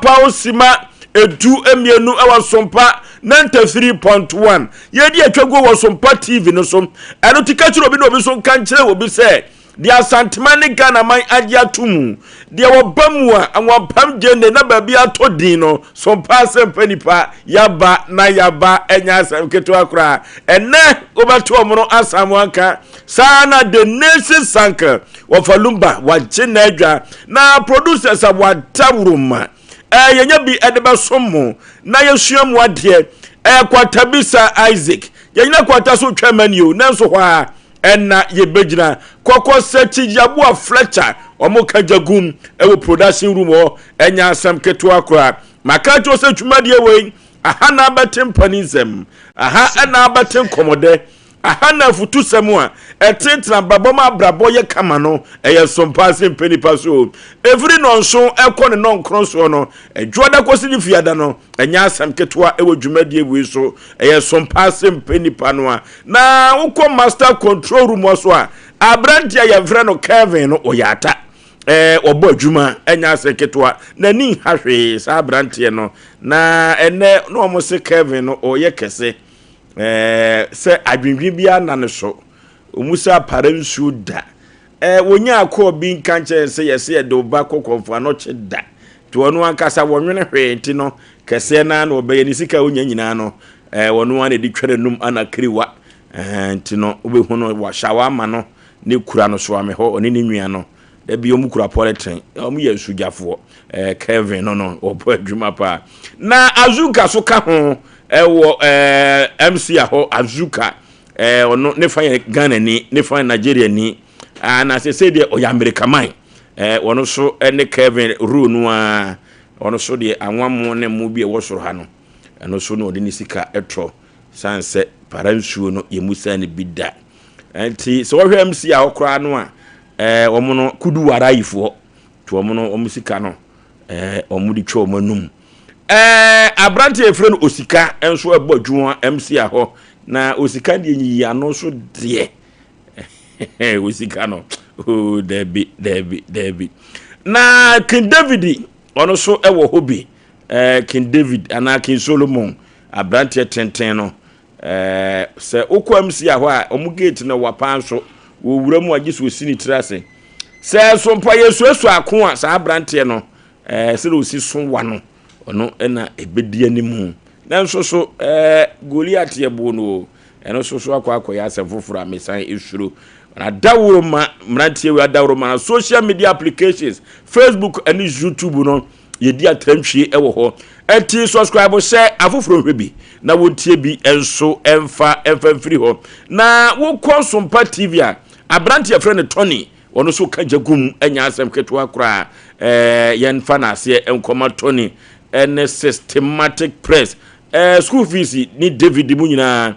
papa osima edu emienu ewa Sompa 93.1 yedi atwago wo Sompa TV no so eno tikachiro obi no obi so kankyere obi se dia santimane Ghana man agya tumu dia wo bamu a anwapam gene na ba bia todin no Sompa Asem Mpe Nipa yaba na yaba enya asem keto akra ene obato omono asamu anka sana the nation sanka wofalumba wache na adwa na producers awadawruma yenya bi edeba somo na yesuamu ade kwatabisa Isaac yenya kwata so twamani nanso hwa enna yebegina kokko sechi yabo Fletcher omo kajagum ewo production room o enya asem keto akra makacho se twumade we aha na abatem panism aha na abatem komode aha na futu semu a etetra baboma abrabo ye kama no eye Sompa Asem Mpe Nipa so every nonso ekọ ne nonkron so no edwoda kosi ni fiada no enya asem ketwa ewo dwumade we so eye Sompa Asem Mpe Nipa no a na ukọ master control room so a abrantia ye vre no Kevin no oyata obo adwuma enya asem ketwa na ni hahwe sa abrantia no na ene no mo se Kevin no oye kese se adwindwi bia na ne so omusa paransu da wonya akọ bi nkanche se yese de oba kokonfo anoche da to onu ankasa wonwene hwenti no kese na na obeye ni sika onya nyina no wonu an edi twere num anakriwa nti no obehu no wa shawama no ne kura no so ame ho oni ne nwia no da bi omukura polytrain omu ye sujafo Kevin no obo adwuma pa na azuka so ka ho ewo MC aho azuka ono ne fa Ghana ni ne fa Nigeria ni na se de oya America man ono so ene Kevin ru no a ono so de anwamo ne mu bi e wo soro ha no eno so no de ni sika etro sanse paransuo no ye musa ne bida enti so wo hwe MC aho kra no a omo no kudu warayifo to omo no omo sika no omo di twa omo num abrante efren osika enso abodwon MC aho na osika de nyi ano so de osika no oh Debbie na King David ono so ewo hobi King David ana King Solomon abrante tenten no se okwa MC aho a omugate na wapan so wo wura mu agi so osini trase se Sompa Yesu esu akon a sa abrante no se do osi so wa no ono ena ebedi animu nanso so Goliath ye bo no eno so akwa ya sefoforo amesan esuro na dawro ma mrantie we dawro ma na social media applications Facebook and YouTube no ye di atranhwie ewo ho enti subscribe share afoforo hwebi na wontie bi enso emfa free ho na wo kon Sompa TV a abrantie friend Tony ono so kajagum enya asem keto akra yen fa na ase enkoma Tony and systematic press school fees ni David mu nyina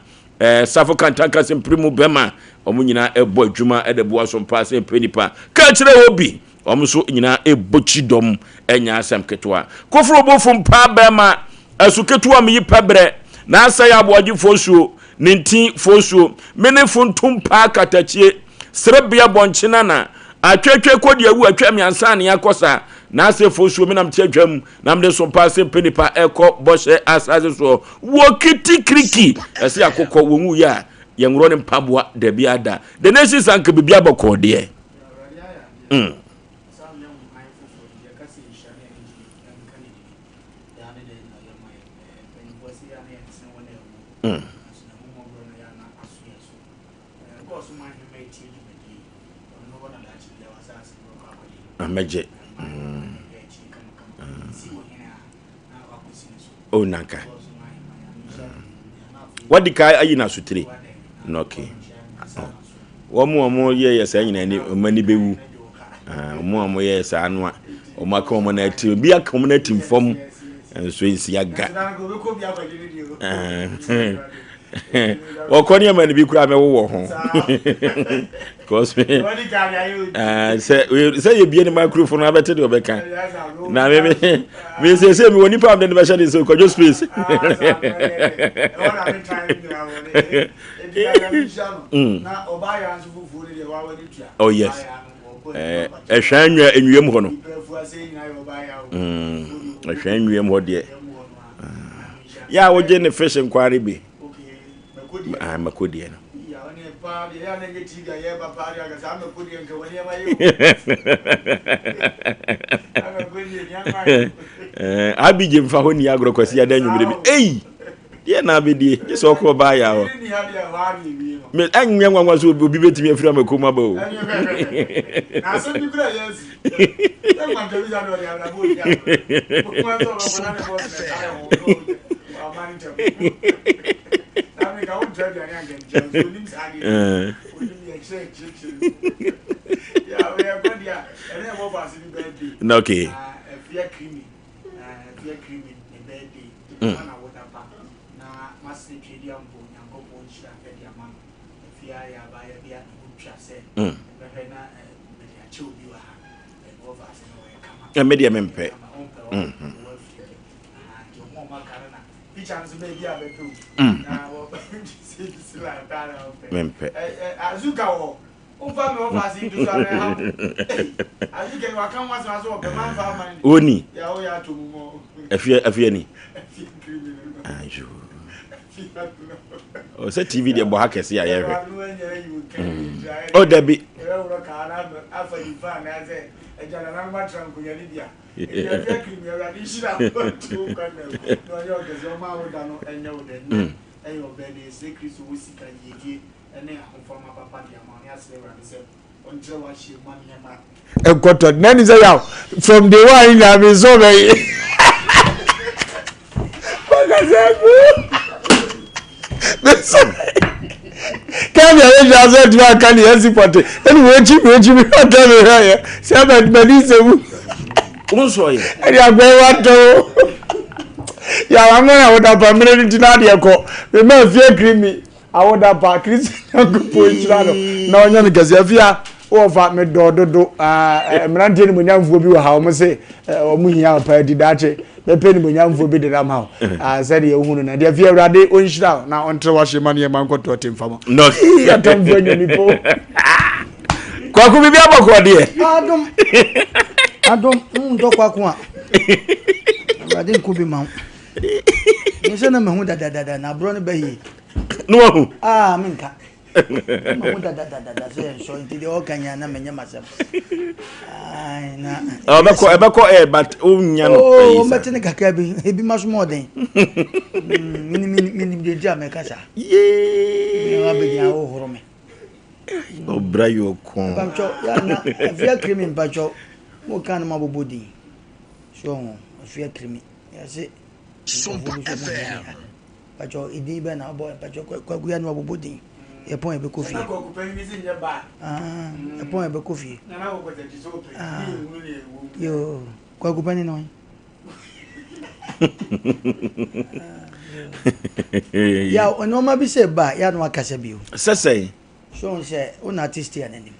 safo kantaka sempremu bema omu nyina ebo adwuma edebo Sompa Asem Mpe Nipa ka kire obi omu so nyina ebochidom enya asem ketwa kofro bofo mpa bema asuketwa mi pabre na asa ya Aboagye fosuo nintin fosuo menefo ntumpa katachie serebia bonchina na atwetwe kodi awu atwa mi ansa ne yakosa na ase fosuo mi nam tiadwam nam de Sompa Asem Mpe Nipa eko boshe asase so wokiti kriki ase akokọ wonwu ya yenwro ne mpaboa da biada the nation sank bibia bokọ de Ameje oh nanka what the kai ayi na sutre no okay omo ye yes anyina ni mani bewu omo ye sa anu a omo aka omo na ati bi aka omo na ati mfom so ensi aga okoni amani bi kura me wo ho cause me say you be in microphone abete de obeka na me say me woni pa am de be shade so ko just space na obaya nso fufu de wa wani tua oh yes ehwanwa enwiem ho no ahwan wiem ho de ya wo je ne fish inquiry be ah makodi no abije mfa ho ni agro kwasi ya da nwumire bi ye na abedi je so ko ba ya ho me anwe nwanwa so obi betimi afiri amakoma ba o na so bi kura yes e ma ntabi ja do ya na bo ya ko so ro na ne bo na amani to na me ka won trade ya ngan je so nim sa ni o nim ya che ya we ya godia ene mo ba si birthday no okay fia creamy e birthday na wo da ba na masi trade ya mbo nyango bo nchira fe dia ma fia ya ba ya bia no twa se be na be ya che obi wa ha e mo ba si no we kama media mempe chance maybe a betu na wo see la dara mempe azuka wo fa me wo fa si du so na ha azuka wa kan wa so be man fa man oni ya o ya to mo afia ni anjo o se tv de bo hakese ya yehwe o dabi wo ka na afa yi fa na ze ejana na ma tranko ya libia e cream ya di shira to kan no yo ke zo ma wo da no enye wo de ni eyo be de secret wo sika yeye ene ahofoma papa dia ma ni asere wa ni se onje wa shi ma ni ma enkoto nani say yaw from the one in am so very Can you just do a can you support it? Anyway, you tell me here. Say that Melissa. Unsoye. And you are going to. Yeah, I'm going to have a minute to Nadia. Remember, fear creamy. I would have a Christian good point. No, you're because if you are over me do. I'm not dealing with young for how much say, or moving out per didache. The penny when young for bid them how. I said, you wouldn't. And if you're ready, on shall now on to wash your money and go to a team farmer. No, you don't bring any people. Kwaku be about dear. I don't talk. I didn't could be mount. You send them who that now brought bay. No, Minka. So into the Okanya and myself. Abako air, but oh, Martinica cabin, he be much more than meaning the Jamaica. Yea, I'll be over me. Oh, Brayo, if you're creaming, but what kind of mobile body? So, if you're creamy, yes, it. Sompa FM. But your Idiban, our boy, but your Quaguian body. A point of coffee. A point of coffee. You Quagupani no. Ya no ma bi se ba ya no akasa biu. Sese. So say un artist ya nani.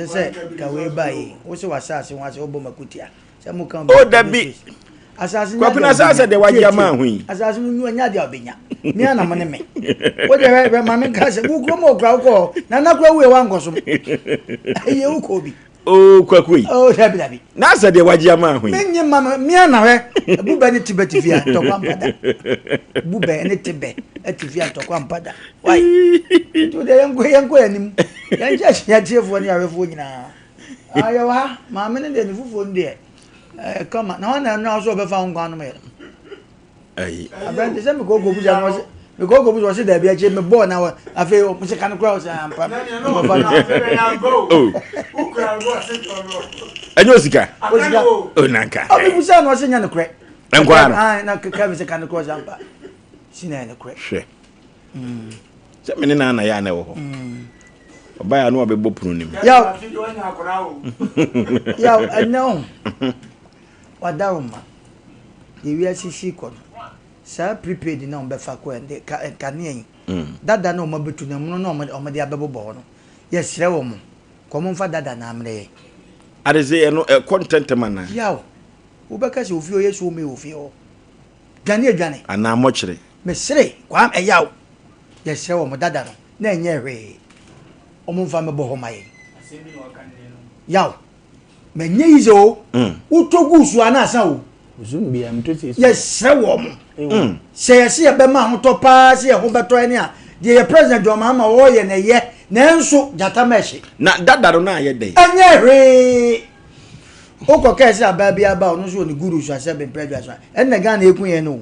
Say ka we bai. Wo se wasase wa se obo makutia. Se mu kan. O dabi. Assassin Kwapina sasa de wajia ma hui. Assassin nu anya de obenya. Me ana mo ne me. Wo de be ma me ka se bu kro mo kra ko. Na na kra we wa nkosom. Eye u ko bi. Oh kwakui. Oh dabi. Na sa de wajia ma hui. Menye ma me ana we. Bu ba ni tibeti fia to kwampada. Bu ba ni tibe. Etifia to kwampada. Why? To de yanko anim. Yanja ya tiefo ni awefo nyina. Ayo ha, ma me ne de ni fufu ndie. Come on, no, also be found one mail. I ran the same go buja was the go was there be a gym born now. I feel kind of cross and Josica. Oh, Nanka. I was saying on the crack. And I not carry a kind of cross and seen in the crack. Sure. Some minute I know. Buy a no be boprunim. Yeah, I know. Wadaruma. The USC code. Sir prepared in number Faco and the Canning. That no more between them, no more on the Ababo Bono. Yes, Rewom. Common for that namre. I say no content man. Yaw. Ubacas you feel yes, who may feel. Johnny, and now muchly. Miss Sray, quam a yaw. Yes, Rewom, Dadano. Nay, Omun Fama Bohomai. Yaw. menye yize o utogu su anasa o zumbi am to say yes se wo mo se ye be ma ho to pa se ye ho beto ene a de president do ma wo ye ne ye na enso jata meshi na dadaro na ye dey anye hwe oko kesi ababi aba onu so ni guru so ase be president so enne ga na ekun ye no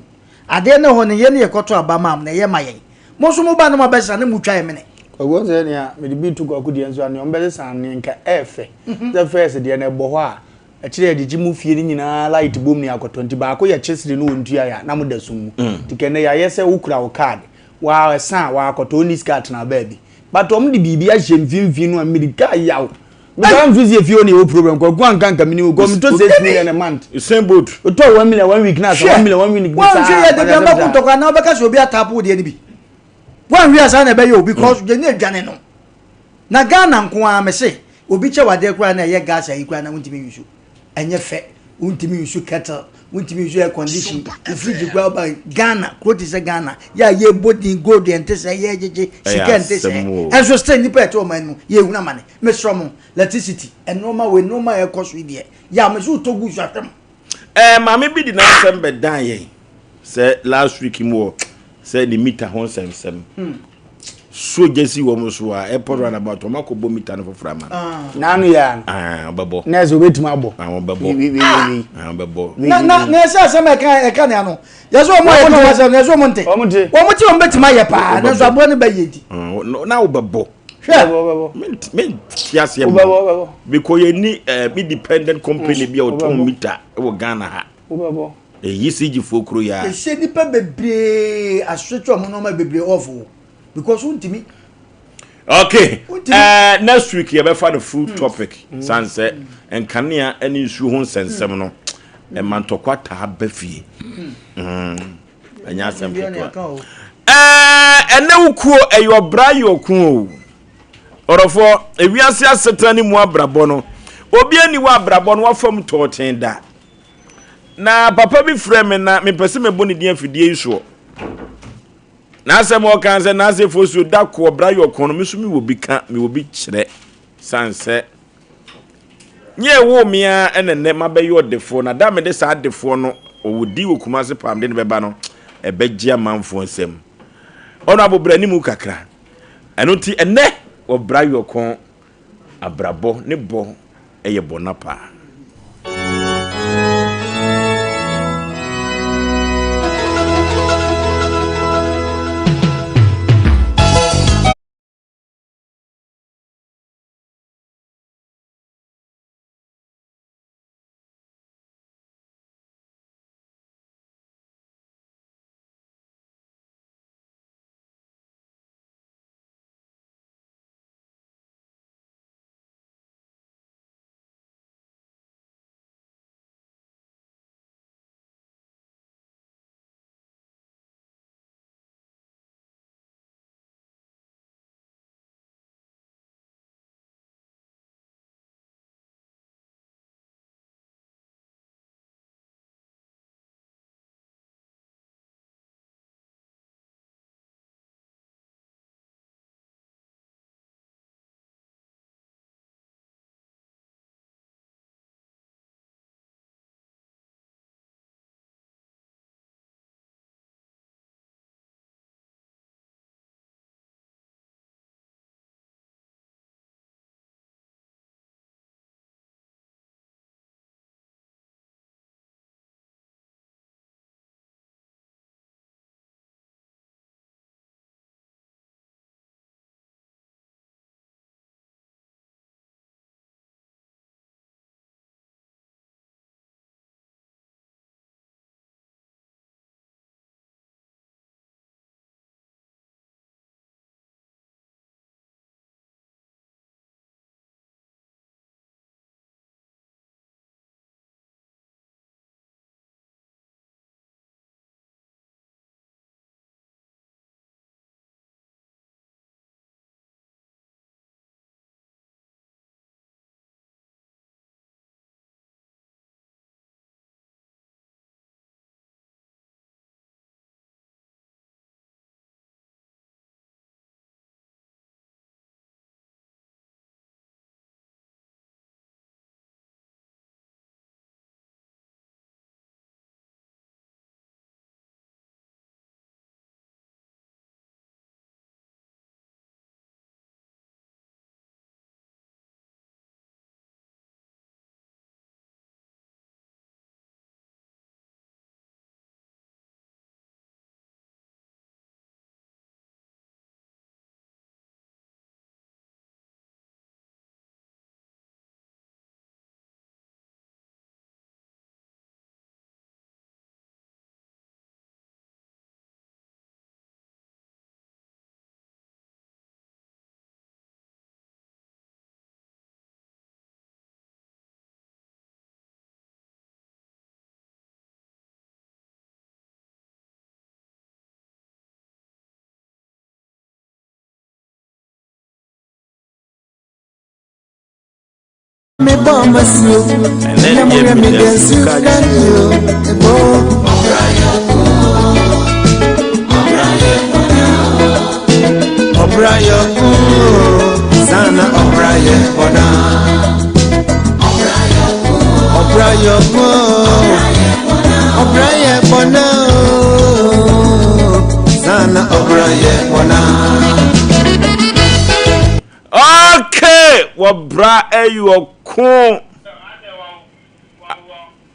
ade ne ho ne ye ne yekoto aba ma na ye ma ye mo so mo ba na ma be sa ne mu twa ye mene owo ze ne a me de bi tu ko akudi enso ane ombe sa ne nka efe the first de ne bo ho a akire agigi mu fie ni nyina light bom ni akoto nti ba ko ye chesiri no ontua ya na mo da sum tikene ya yese ukura wo card wa san wa akoto ni skirt na baby but om de bibi a jemvimvi no america yawo me don visit fie oni o problem ko gwan kan kamini go me to 6 million a month same boat o to 1 million 1 week na so 1 million 1 week wa nje ye de be ma ku to kwa na obeka so obi atapu de ni bi wa nwi asa na be yo because je ni adwane no na Ghana nko a me se obi che wade kura na ye gas ayi kura na untimi yusu enye fe untimi yusu kettle untimi yusu air condition fridge kwa ba Ghana quote se Ghana ya ye body gold ente se ye jeje sika ente se enso stay ni pet o man no ye huna mane me sromo electricity and normal we normal air cost we there ya me so togu su atem mama bi di na Asem be dan ye say last week mo say the meter hon sem so jesi wo mo so a airport run about o mako bo meter no for frama nanu ya babo na zo betima abo babo babo na se Asem e ka ne ano ya so mo e no Asem na so mo nte wo mo ti o betima ye pa na so abo ne ba ye di na wo babo babo men tias ye babo because ye ni independent company bi o ton meter wo Ghana ha babo yisiji fokro ya e se ni pa bebre asotwa mo no ma bebre off because untimi okay next week you be for the full topic sunset and kania any issue hon sensem no e mantokwa ta bafie anya Asem Mpe ene ukuo eyo bra yo ku orofo ewiase asetani mu abrabo no obi ani wa abrabo no wafam toten da na papa bi frame na me pese me boni dia fidie iso na Asem o kan se na se fosu da ko bra yo ko no me so mi wo bi ka me wo bi kire sanse nye wo mia enene mabeyo defo na da me de sa defo no owudi wo kumase pam de ne beba no e begia manfo nsem ono abobra ni mu kakra eno ti ene wo bra yo ko abrabo ne bo eye bonapa me bomb you. And then give me Obrayo, Sana Obrayo, Obrayo, Obrayo, Sana Obrayo, okay, what bra you cool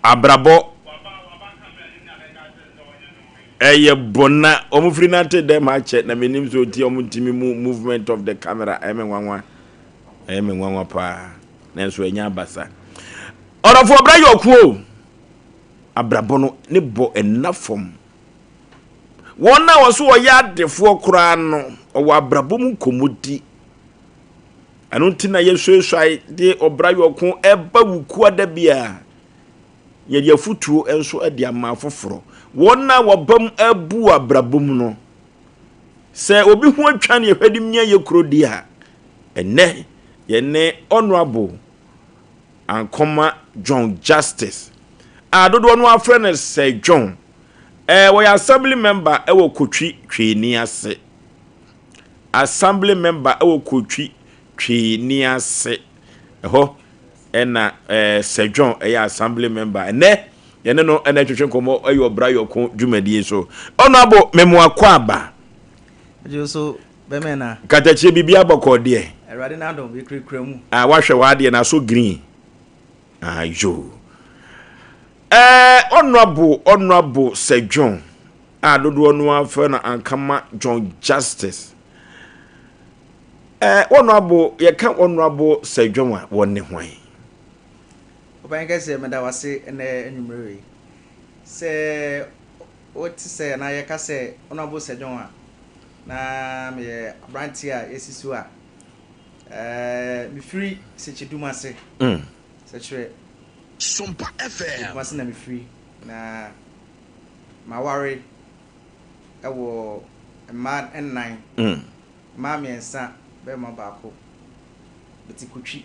abrabo eye bona omufri nante dem ha che na menim so ti omutimi movement of the camera emenwanwa pa na so enya basa orofo bra you cool abrabo no ne bo enafom wona wo so wo ya defo kura no o abrabo mu komodi anuntina yesuesai de obrayo ko eba wuku adabia ye de afutuo enso ade ama foforo wona wobam abu abrabom no se obi hu atwa ne hwadim nya ye kurodi a ene ye ne honorable Ankoma John Justice adodo no afrene se John we assembly member e wo kotwi twani ase assembly member e wo kotwi twani ase eho ena Sejon assembly member ene yene no ena twetwe komo ayo brayo ko dwumadie so honorable memo akwaba so bemena katachie bibia bokode erade na adom be kremu wahwe wade na so green ayo honorable Sejon adodo no afa na Ankama John Justice honorable ye kan honorable Sejon wa wonne hwan obanka se meda wase na enwumre se oti se na ye ka se honorable Sejon wa na me abranti a esisu a mi free se chiduma se se chere Sompa FM wase na mi free na ma worry ewo man n9 ma mi ensa be ma baako beti kutwi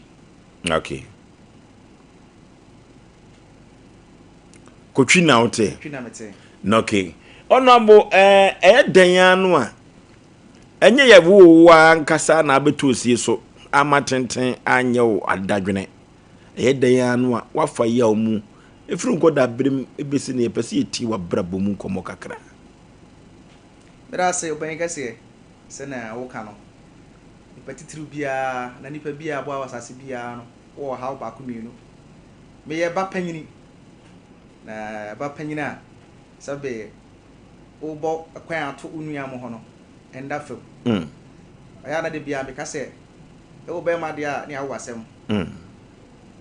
okay kutwi na ote kutwi na mete okay honorable den anu a enye ye wo ankasa na abetuosie so amatenten anye wo adadwene den anu a wafa ya omu efuru nkoda brem ebesi na yepese eti wa brabo mu komo kakra bera se obanka se na wo ka no patitiru bia na nipa bia abo awasase bia no wo ha ba ko mienu me ye ba panyini na ba panyina sabe wo bo akwan ato unua mo ho no enda fam aya na de bia me ka se e wo be ma de a ne awasem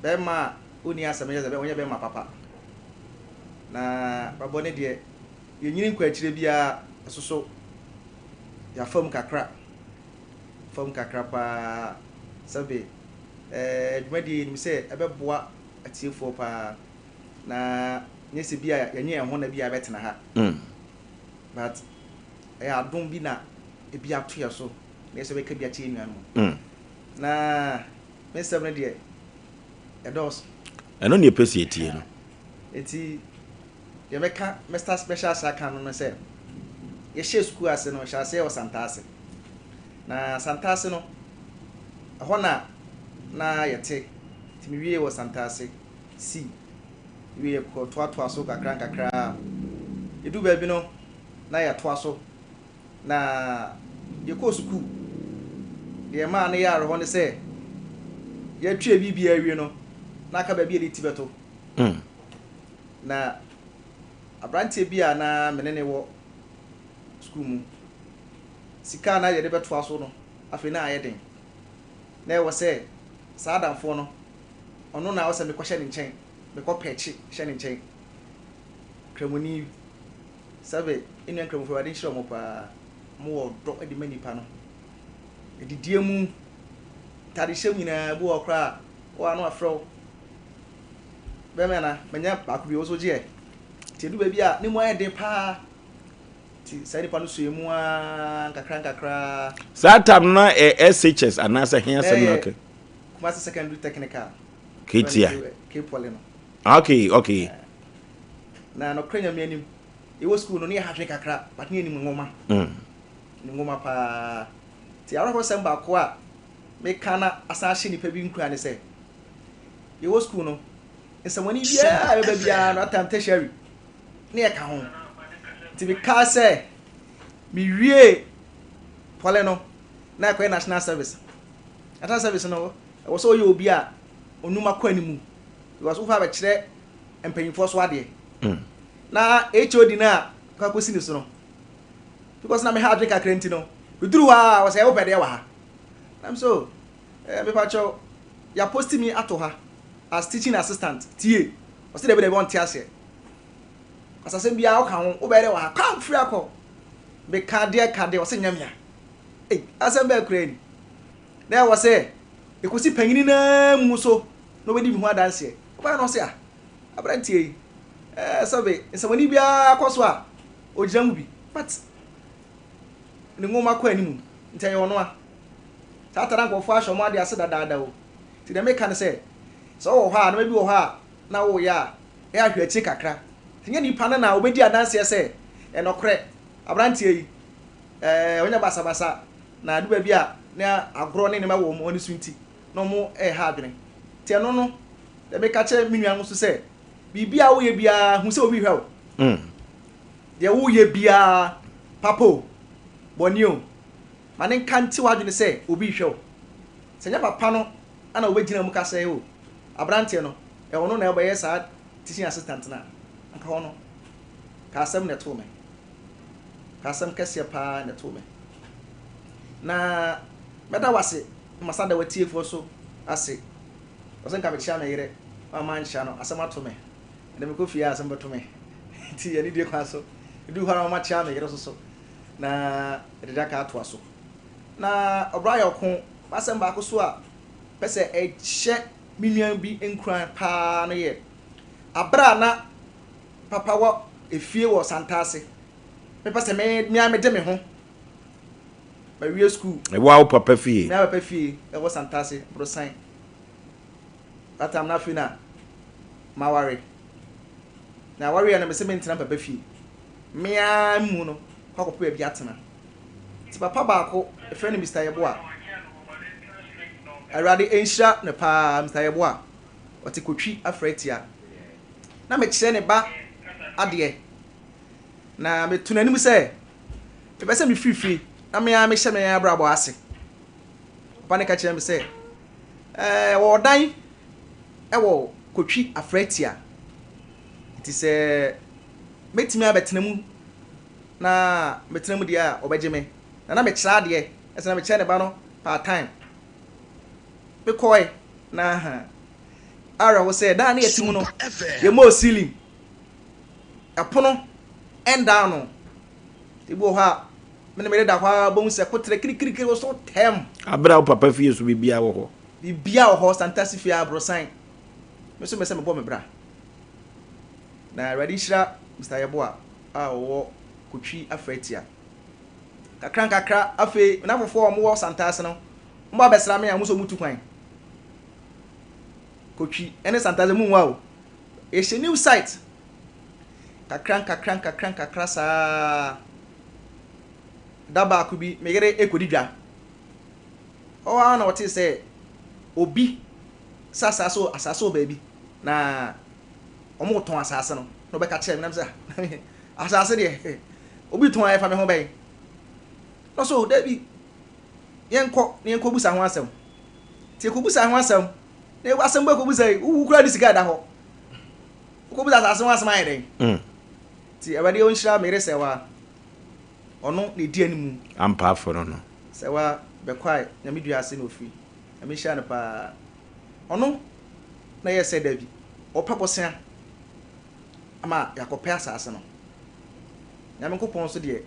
be ma oni asem ye be onye be ma papa na babone de ye nyini nkwa akire bia soso ya fam kakra pa sabe dwumadi ni se ebeboa atiefo pa na nyese bia yenye ho na bia betena ha but adom bi na ebia to ya so na se be ka bia tie nua no na me sebne de edos eno ne pese etie no eti ye meka Mr Special Saka no se ye she school ase no sha se o santase na santase no hona na yete timiwie wo santase si wie ko toa so kakra edu ba bi no na ya toa so na ye ko school ye ma na ya ro ne se ye twa bibia awie no na aka ba bi ele tibeto na abrantie bia na menene wo school mu sika na ye de beto aso no afi na ayeden na e wo se saadamfo no ono na wo se me kwhye ne nchen me ko pechi hye ne nchen kremoni sabe inu kremofo wade nhiro mo pa mo wo do edi manipa no edidie mu tade hye nyina bu okra wo anu afro be me na menya bakobi wo so je ti du ba bia ne mo ayeden pa ti sari panu suemu a kakra satam na SHS anasa hia sem na ke kuma secondary technical Ketia. Kepole no. Okay. Na no krenya me anim. E wo school no ne ha hwe kakra, but ne anim ngoma. Ni ngoma pa. Ti ara ko semba ko a me kana asaahye nipa bi nkura ne se. E wo school no. Nsamani bia e ba bia no atam tertiary. Ne e ka ho. Ti bi ka se mi wie pole no na ko national service. National service no wo so ye obi a onuma kwa animu. Because wo fa be kire empanyifo so ade. Na HOD na ka ko sini so no. Because na me ha drink akrenti no. We duru ha was say wo pede wa ha. I'm so me pa cho ya post me ato ha as teaching assistant tie. O say dey want ase. Asasem bia wo ka ho wo be dey wa ha. Come free akọ. Be kade o say nyamia. Asem be kreni. Na wo say ekosi panyini na mu so no we di mi ho adanse. Wo no say a abrantie yi sabe nsamani bia akoso a ogiram bi but ni ngoma kwa animu ntaye wono a tatara nkofo ahwo mo ade ase dadaada o ti dem ka ne se so wo ha na bi wo ha na wo ya e ahwechi kakra tinye nipa na obedi adanse se enokre abrantie yi onya basa na duba bi a na agro ne ma wo mo oni sunti no mo ha adwene ti eno no dem ka che minua nso se bibia wo ye bia hu se obi hwe o de wo ye bia papo bonio mane kanti wadwene se obi hwe o senya papa no ana obegina mu ka se o abrante no e wono na ebe sa teaching assistant na anka wono ka asem ne to me ka asem kese pa ne to me na meda wase masada watie fo so ase osen ka be chia na yire man sha no asem ato me na me ko fia asem beto me ti ani die kwa so du hara ma chia na yire so na ededa ka ato aso na obraya okon asem ba ko so a pese e hye minyan bi enkran pa no ye abra na papa wo efie wo santase me pese me de me ho ma wie school e wa papa fie na papa fie e wo santase bro sign atam na fina ma ware na ware na me se me ntina papa fie me amu no kwakopo bi atena ti papa ba ko e friend Mr. Yeboa Arade enhira ne pa Mr. Yeboa oti kotwi afretia na me kire ne ba ade na me tunanim se e be se me fifi na me hye me abrabo ase papa ne ka kire me se wo dan wo kotwi afretia ti se metimi abetenamu na metenamu dia obeje me na me kire ade ese na me kire ne ba no part time because na ha ara wo say da na yetimu no ye mo ceiling apono end down no tibo ha me da kwa bom se kotre kiri wo so tem abra papa fie so bibia wo ho santasi fie abro sign me so me se me bo me bra na ready shira Mr. Yeboa a wo kotwi afretia kakra afi na fofo mo wo santasi no mba besra me ya mo so mutu kwan kotwi ene santaze mu wa o e hye new site kakran sa daba ku bi megere ekodidwa o wa na wote se obi sasaso asaso baby na omo ton asase no no be ka kire me na se asase de obi ton afa me ho be no so dabi yenko busa ho asem ti ko busa ho asem na asem ba ko busa wu kura disika da ho ko busa asem asem ayi den ti abade on hira mere sewa ono ne di animu ampa aforo no sewa be kwai na medua ase no fi na me hira ne pa ono na ye se dabi opaposia ama yakope asase no na me ko pon so de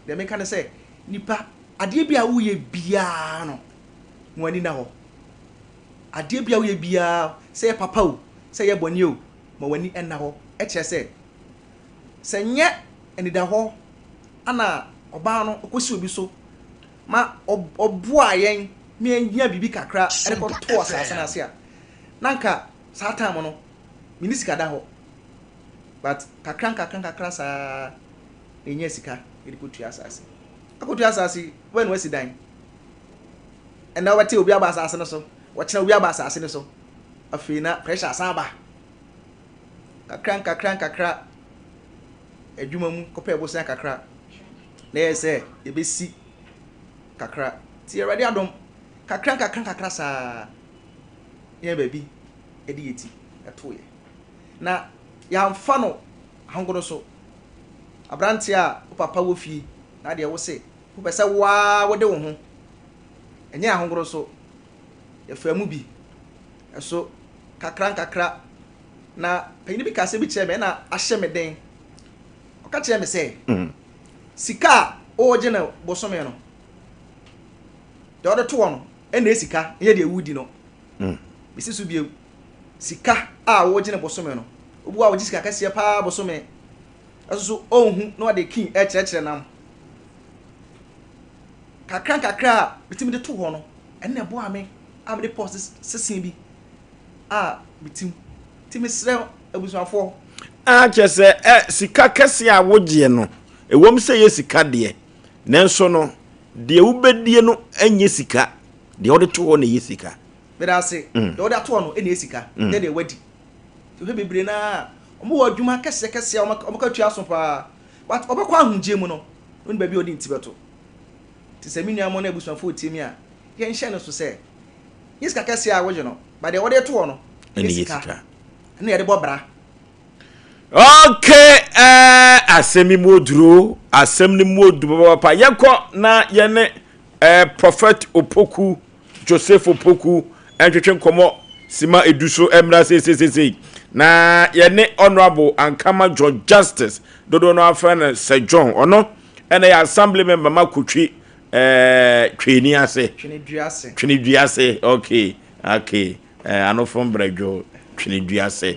me kan se nipa ade bia wo ye bia no mo ani na ho ade bia wo ye bia se papa o se ye boni o mo wani enna ho e kire se nye eni da ho ana oba no okosi obi so ma obo ayen me anya bibi kakra e ko to asase na se a nanka saa time no mini sika da ho but kakra sa enye sika edikotua asase akotua asase when we sit down and now wati obi aba asase no so wachina obi aba asase no so afina pressure asaba kakra adwuma mu kopa ebosan kakra na yese ebesi kakra ti ready adom kakra sa ye baby edi yeti etoye na ya mfa no ahongodo so abrante a papa wo fie na de wo se wo pese wa wo de wo ho enye ahongodo so ya famu bi eso kakra na panyini bi kase bi kire me na ahye me den o ka kire me se sika o je na bosome no de o de to no e na sika ye de ewudi no bisi su bi sika a wo je na bosome no obu a wo sika kase pa bosome aso ohun na de kin e kire nam kakra bitimi de to ho no enne bo ame amde post sesin bi bitim timisre abusuafo chese sika kese a wogye no ewom se ye sika de nanso no de ubedie no anye sika de ode to ho na ye sika beda se de ode to ho no ene sika de wadi to he bebre na omo wo adwuma kese omo ka tua so pa but obekwa ahunje mu no oni ba bi odi ntibeto ti se minua mo na abusuafo tiemi a ye nhye no so se ye sika kese a wogye no ba de ode to ho no ene sika na yede bobra okay asemi moduro asem ni moduro papa yeko na yene prophet Opoku Joseph Opoku entwetwe komo sima eduso emra se na yene honorable Ankama John Justice dodo no afan Sir John ono ene ya assembly member makutwi twini ase twini duase okay ano from Brejo twini duase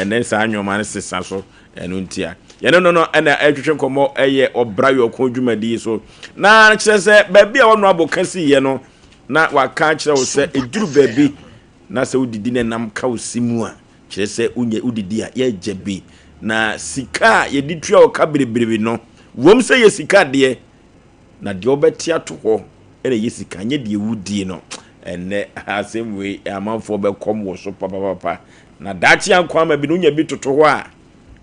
nesa anyoma ne sesa so eno ntia yene no ena atwetwe komo eye obrayo ko dwumadi so na kire se baabi a wono abokasi ye no na waka kire wo se eduru baabi na se udidi ne nam ka osimu a kire se unye udidi a ye jebi na sika ye ditua o ka bereberebe no wom se ye sika de na de obetia to ho ene ye sika nye de wudi no ene asem we amanfo be kom wo so papa na dachi ankwa ma bi no nya bi toto ho a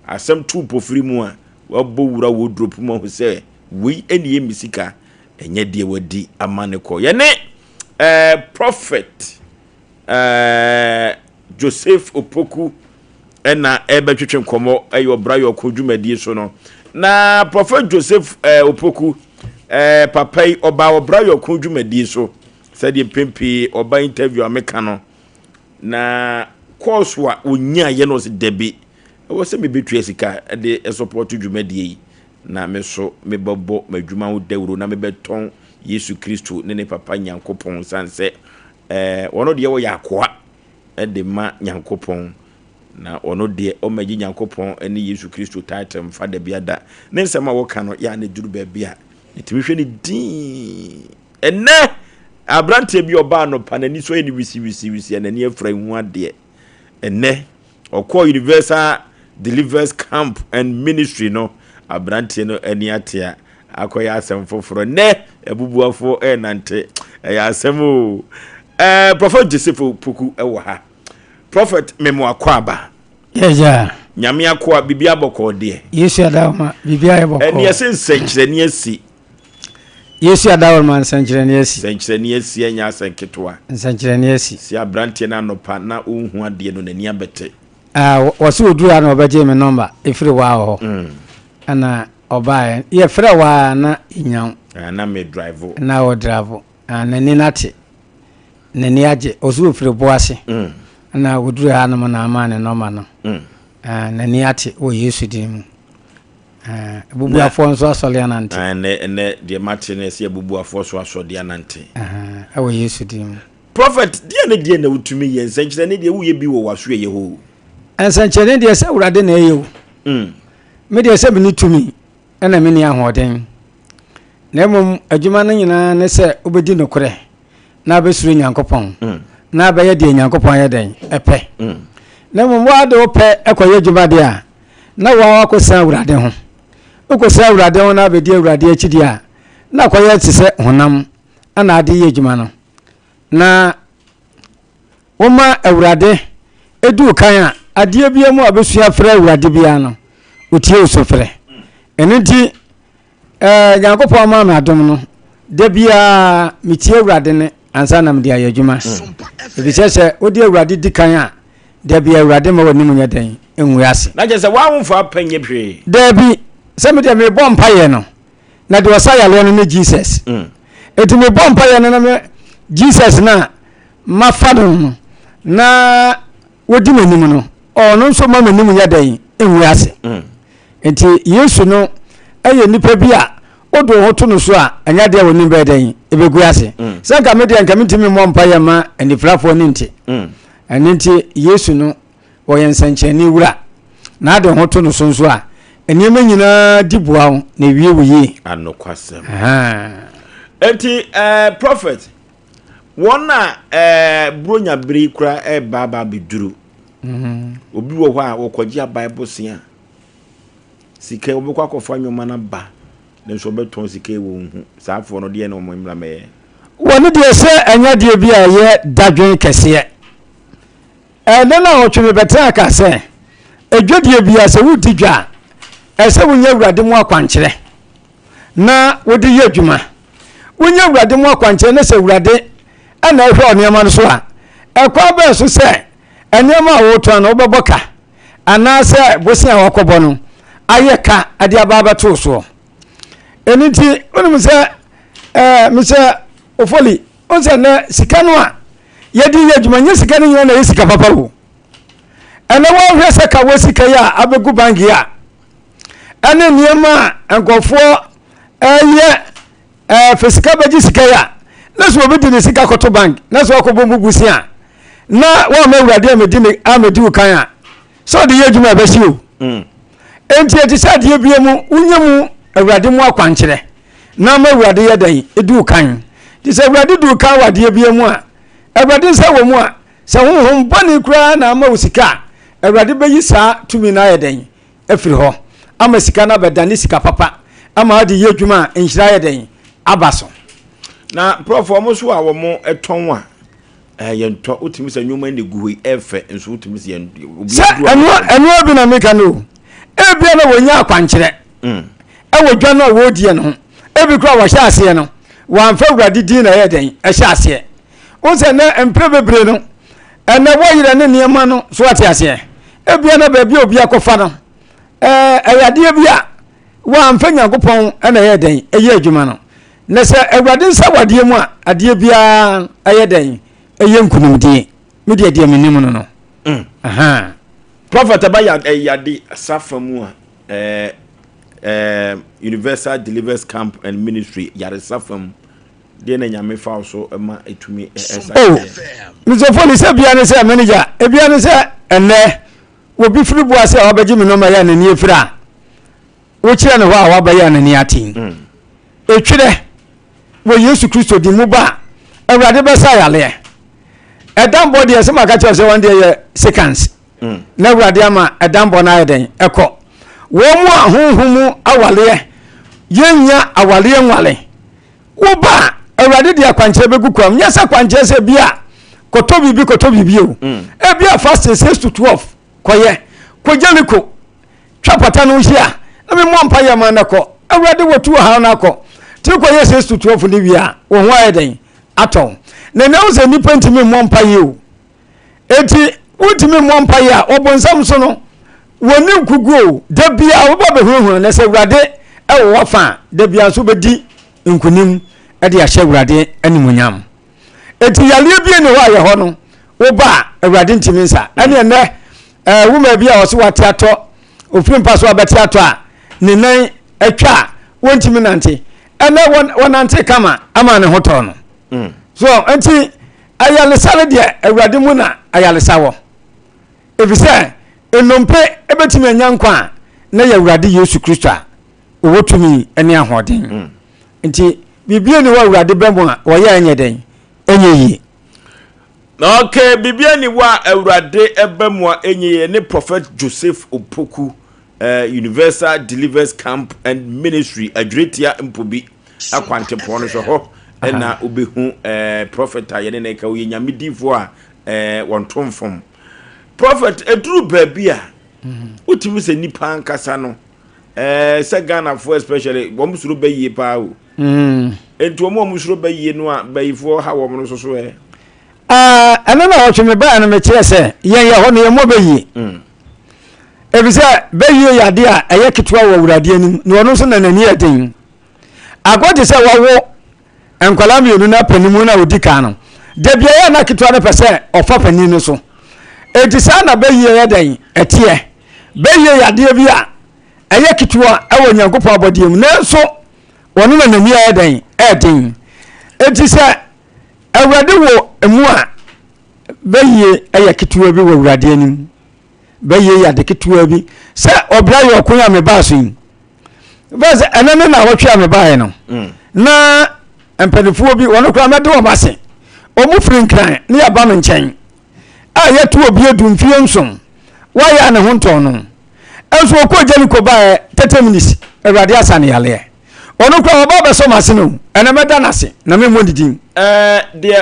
asem tu pofiri mu a wabo wura wo drop mu ho se we eni emisika enye de wadi amane ko ye ne prophet Joseph Opoku ena ebetwetwe komo ayo brayo ko dwumadi so no na prophet Joseph Opoku papai oba obrayo ko dwumadi so said pempi oba interview ameka no na course wa onya ye no se debi wo se me betua sika de support dwumadi na me so me bobo madwuma wo dawro na me beton Yesu Kristo ne papa Nyankopon sanse wono de wo yakoa de ma Nyankopon na ono de o magi Nyankopon ene Yesu Kristo title mfa da biada ne nsema wo ka no ya ne duru ba bia etimi hwe ne din enne abrante bi oba no panani so eni wisi anani afra hu ade enne okọ Universal Deliverance Camp and Ministry no abrante no eni atia akoya asem foforo ne ebubuafo nante ya asem o prophet Joseph Opoku ewo ha prophet memo akwaba yeah nyame akwa bibia boko de Yesu adawma bibia boko eni asensekire ni asi Yesu adawma nsankire ni asi senkire ni asi anya asenketwa nsankire ni asi si abrante na nopa na ohun ade no nani abete wasu odura na obaje me number efiri wa ho ana obae ye frɛ wa na inyan na me drive na o drive nani nate nani age osu ofiri boase na odura ha no na amane number no nani ate o Yesu dim bubu afọ nso asọle anante ene de Martinez ye bubu afọ so asọde anante o Yesu dim prophet die na utumi ye nsankyere ne de wo ye bi wo waso ye ho nsankyere de se urade na ye wo me de se bi ni tumi na me ni ahoden na mum adwuma no nyina ne se obedi nokore na abesuru Nyankopon na abaye de nyankopon ye den epe na mo wa de ope ekoye djuma de a na wa akosan awurade ho okosan awurade ho na abedi awurade akidi a na koye tse honam ana ade ye djuma no na woma awurade edu kan a ade bia mu abesua frɛ awurade bia no otie osofrɛ enenti nyankopon ma na adom no de bia mitie awurade ne ansa na mde ayadwuma ebi sɛ odi awurade di kan a de bia awurade ma wani mu nyadan enwu ase na je sɛ wa wonfa panye hwe de bi sɛ me de me bɔ mpaye no na de osayale no ne Jesus eti me bɔ mpaye no na me Jesus na mafado no na wodi manim no ɔno nso ma manim nyadan enwu ase enti Yesu no ɛyɛ nipa bi a odo hoto no so a anya de woni be dan ebegu ase sanka me de anka mitimi mo mpa ya ma anifrafo ni nti aninti Yesu no woyɛ nsankyani wura na ade hoto no so nso a enima nyina diboa ho na wie wuyi anokwasem enti prophet wona bronya biri kura baba biduru obi wo hɔ a wokɔgye bible sia sika obekɔ akɔfa nwoma na ba nso beton sike wo hu saafo no de na omo mra me woni de se anya de bi a ye dadwen kese na na otwe bete aka se edwodie bi a se wudi dwa ese wunya awurade mu akwankyere na wodi ye adwuma wunya awurade mu akwankyere na se awurade ana ehwe onema no so a ekwa ba so se enema wo to na obeboka ana se bosia wakɔbɔ no ayeka ade ababa to so eniti onum se Mr. Ofoli onse na sika no a yedi ye djuma nye sika no nyina na sika papa wo ene wo hwe se ka wo sika ya abegu bangi a ene niema ankofo fesika baji sika ya na so obi di sika koto bank na so akobo mbubusi a na wo ma awurade amedi ukan a so de ye djuma be si o enti eti sa de bia mu unyemu awurade mu akwankyere na ma awurade ye dan edu kan ti se awurade du kan wade bia mu a awurade nsa wo mu a se honhom bani kura na ma usika awurade be yi saa tumi na ye dan afiri ho ama sika na bedane sika papa ama ade ye dwuma enhira ye dan abaso na prof omo so a wo mo eton a yento utimi se nwoma ne guhoi efe nso utimi se obi anu bi na meka no ebia na wonya akwankyere ewo dwa na wo die no ebi kura wo hye ase no wanfa awurade din na ye den hye ase wonse na empre bebre no ene wo yire ne niema no so ate ase ebia na ba bia obi akofa no ayade bia wanfa nyankopɔn na ye den eye adwuma no na se awurade nsa wade mu a ade bia aye den eye nkunumdie media die menim no no aha prophet abaya yade safamu a Universal Deliverance Camp and Ministry yare safam de na nyame fa so ma etumi esa Mr. Foli se bia ne se manager e bia ne se enne wo bi firi bo ase a wabaji me no ma ya na ni efira wo kire ne ho a wabaya na ni atin etwire wo Yesu Kristo di mu ba awurade be sa yale edam bo de se maka che se one day seconds na awurade ama edam bo na yeden ekọ wo mu ahonhomu awale yenya awale nwale wo ba awurade de akwankyere begu kwam nya sa kwankyere se bia koto bibi o e bia fast 6 to 12 koye kojaniko twapata no hia na me mo mpa ya ma na ko awurade wotu ha na ko ti koye 6 to 12 ni bia wo ho ayeden aton na na uze nipa ntimi mo mpa ye o eti utimi mo mpa ya obonsam so no woni nkugu da bia wo ba behuhu na se awurade e wo wafa da bia so bedi nkunim e de ahye awurade animunyam eti yale bia ne ho aye ho no wo ba awurade ntimi nsa ene ne wo ma bia wo se wate ato ofiri mpa so abati ato a ne nan atwa wontimi nante ene wonante kama ama ne hoto no so enti ayale sare de awurade mu na ayale sawo efise enompe ebetimi anyankwa na ya awurade Yesu Kristo a owotumi ene ahoden enti bibie ne wa awurade bembo a wo ya enye den enye yi Okay, bibia ni wa awurade ebemwa enye ne prophet Joseph Opoku Universal Delivers Camp and Ministry adretia mpobi akwante pono so ho na obehu prophet ayene na ka wo nyamedifo a wontomfom prophet eduru babia utimi se nipa ankasa no se Ghana for especially wo musuro bayi pa o ento mo musuro bayi no a bayifo ha wo no so ana na ocho me ba na me kire se yen ye ho ne mo bayi ebisa bayi ya de a eye kitwa wo wurade anim no no so na nani eden agode se wo enkwala mi onu na panimu na odika no de bia ya na kitwa na pese ofa pani no so etisa na bayi ya den etie bayi ya de bia eye kitwa e wo nyankopɔ abodiem na so wono na nani eden etisa awurade wo emu a bayi eye kitwa bi wo wurade anim bayi ya de kitwa bi se obra yo konya me ba so yin base enene na wo twa me ba ye no na empanifuo bi wono kra mede wo base omu frinkran ne ya ba me nchen a ye to obi edu mfie nsom wa ya ne honton no enso ko Jericho ba 30 minutes awurade asane yale ono kra oba be so mase no ene meda nase na me modidin de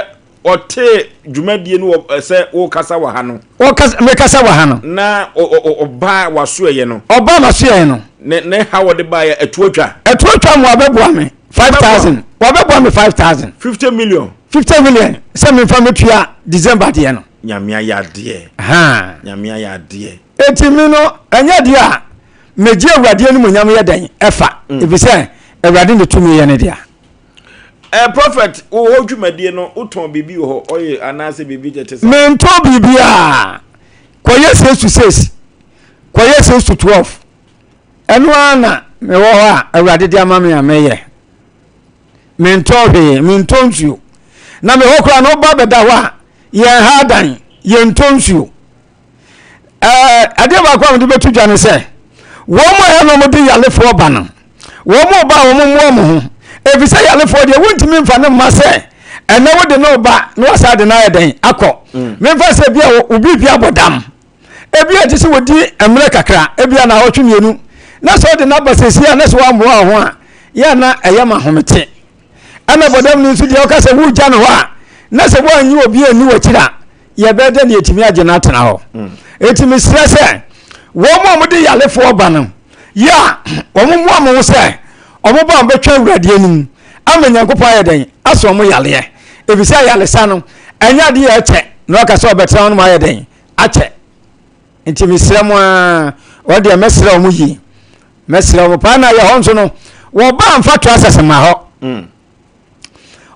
ote dwumadie no se wo kasa wa ha no wo kasa me kasa wa ha no na oba waso ye no oba maso ye no ne ha wo de ba ye etuotwa mo abeboa me 5000 wo beboa me 5000 50 million se me fa metua December de no nyamia ya de nyamia ya de etimi no anya de a meje awurade anu nyam ye dan efa ebise awurade ne tumi ye ne dia prophet wo dwumadie no uton bibi ho oye anase bibi jetese mento bibi a koye 6 koye 6-12 enu ana me wo ha awurade dia ma me ameye mento nsuo na me ho kra no ba beda ho a ye ha dan ye ntonsuo ade ba kwa mde betu dwane se wo mo ya no mde yalefo ba no wo mo ba wo mo ho ebisa yalefo de wontimi mfa ne mase ene wo de no ba no wasa de na yeden akọ memfa se bia obi bia bodam ebia ti se wodi emre kakra ebia na hotwemienu na so de na basesia na so wa mo ho a ya na eyama homete ana bodam ni su de o ka se wu gya no ho a na se wo anyi obi ani wakira ye be de na etimi age na atena ho etimi sira se wo mo de yalefo ba no ya wo mo mo se omo ba mbetwa awurade anim amenyankopɔ ayeden aso mo yale ebisa yale sa no anya de ye eche na o ka se obetra no ma ayeden ache ntimi sira mo a o de mesira mo yi mesira mo pa na ye ho nso no wo ba mfa to asese ma ho